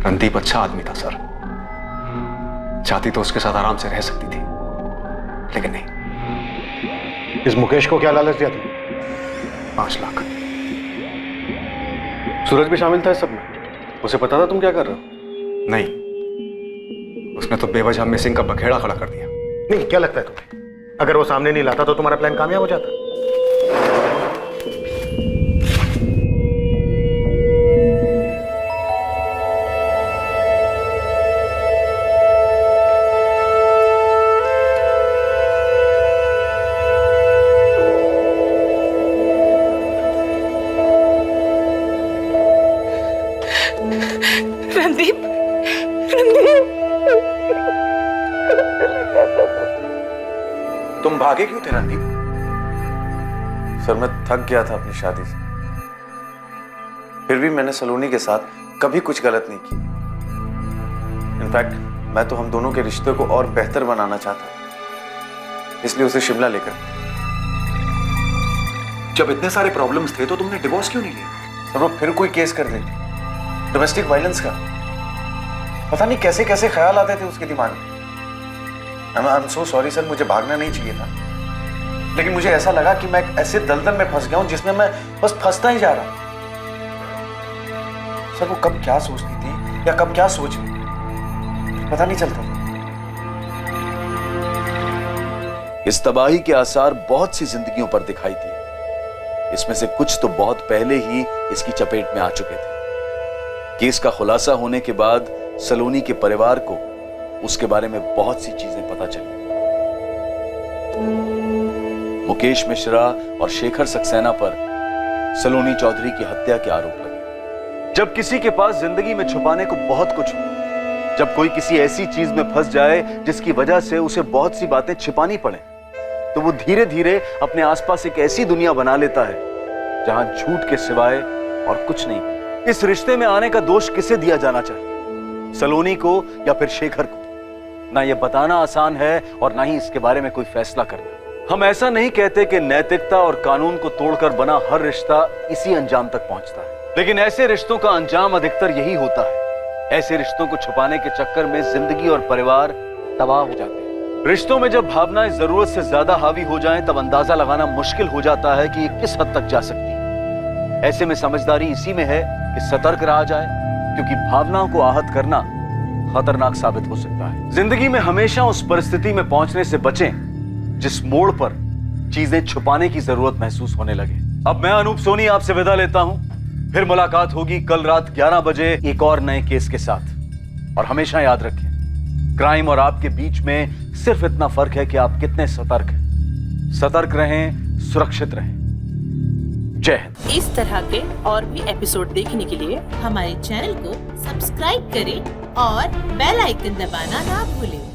रणदीप अच्छा आदमी था सर, चाहती तो उसके साथ आराम से रह सकती थी, लेकिन नहीं। इस मुकेश को क्या लालच दिया तुमने? 5 लाख। सूरज भी शामिल था इस सब में? उसे पता था तुम क्या कर रहे हो? नहीं, उसने तो बेवजह मिसिंग का बखेड़ा खड़ा कर दिया। नहीं, क्या लगता है तुम्हें, अगर वो सामने नहीं लाता तो तुम्हारा प्लान कामयाब हो जाता? रणदीप, रणदीप, तुम भागे क्यों थे रणदीप? सर मैं थक गया था अपनी शादी से, फिर भी मैंने सलोनी के साथ कभी कुछ गलत नहीं किया। इनफैक्ट मैं तो हम दोनों के रिश्ते को और बेहतर बनाना चाहता, इसलिए उसे शिमला लेकर। जब इतने सारे प्रॉब्लम्स थे तो तुमने डिवोर्स क्यों नहीं लिया? सर वो फिर कोई केस कर देती, डोमेस्टिक वायलेंस का। पता नहीं कैसे कैसे ख्याल आते थे उसके दिमाग में। I am so sorry sir, मुझे भागना नहीं चाहिए था, लेकिन मुझे ऐसा लगा कि मैं एक ऐसे दलदल में फंस गया हूं जिसमें मैं बस फंसता ही जा रहा। सर वो कब क्या सोचती थी या कब क्या सोच रही, पता नहीं चलता था। इस तबाही के आसार बहुत सी जिंदगियों पर दिखाई दिए। इसमें से कुछ तो बहुत पहले ही इसकी चपेट में आ चुके थे। केस का खुलासा होने के बाद सलोनी के परिवार को उसके बारे में बहुत सी चीजें पता चली। मुकेश मिश्रा और शेखर सक्सेना पर सलोनी चौधरी की हत्या के आरोप लगे। जब किसी के पास जिंदगी में छुपाने को बहुत कुछ हो, जब कोई किसी ऐसी चीज में फंस जाए जिसकी वजह से उसे बहुत सी बातें छिपानी पड़े, तो वो धीरे धीरे अपने आसपास एक ऐसी दुनिया बना लेता है जहां झूठ के सिवाय और कुछ नहीं। इस रिश्ते में आने का दोष किसे दिया जाना चाहिए, सलोनी को या फिर शेखर को? ना ये बताना आसान है और ना ही इसके बारे में कोई फैसला करना। हम ऐसा नहीं कहते कि नैतिकता और कानून को तोड़कर बना हर रिश्ता इसी अंजाम तक पहुंचता है, लेकिन ऐसे रिश्तों का अंजाम अधिकतर यही होता है। ऐसे रिश्तों को छुपाने के चक्कर में जिंदगी और परिवार तबाह हो जाते हैं। रिश्तों में जब भावनाएं जरूरत से ज्यादा हावी हो जाएं, तब अंदाजा लगाना मुश्किल हो जाता है कि ये किस हद तक जा सकती है। ऐसे में समझदारी इसी में है कि सतर्क रहा जाए, क्योंकि भावनाओं को आहत करना खतरनाक साबित हो सकता है। जिंदगी में हमेशा उस परिस्थिति में पहुंचने से बचें जिस मोड़ पर चीजें छुपाने की जरूरत महसूस होने लगे। अब मैं अनूप सोनी आपसे विदा लेता हूं। फिर मुलाकात होगी कल रात 11 बजे एक और नए केस के साथ। और हमेशा याद रखें, क्राइम और आपके बीच में सिर्फ इतना फर्क है कि आप कितने सतर्क हैं। सतर्क रहें, सुरक्षित रहें। जय हिंद। इस तरह के और भी एपिसोड देखने के लिए हमारे चैनल को सब्सक्राइब करें और बेल आइकन दबाना ना भूलें।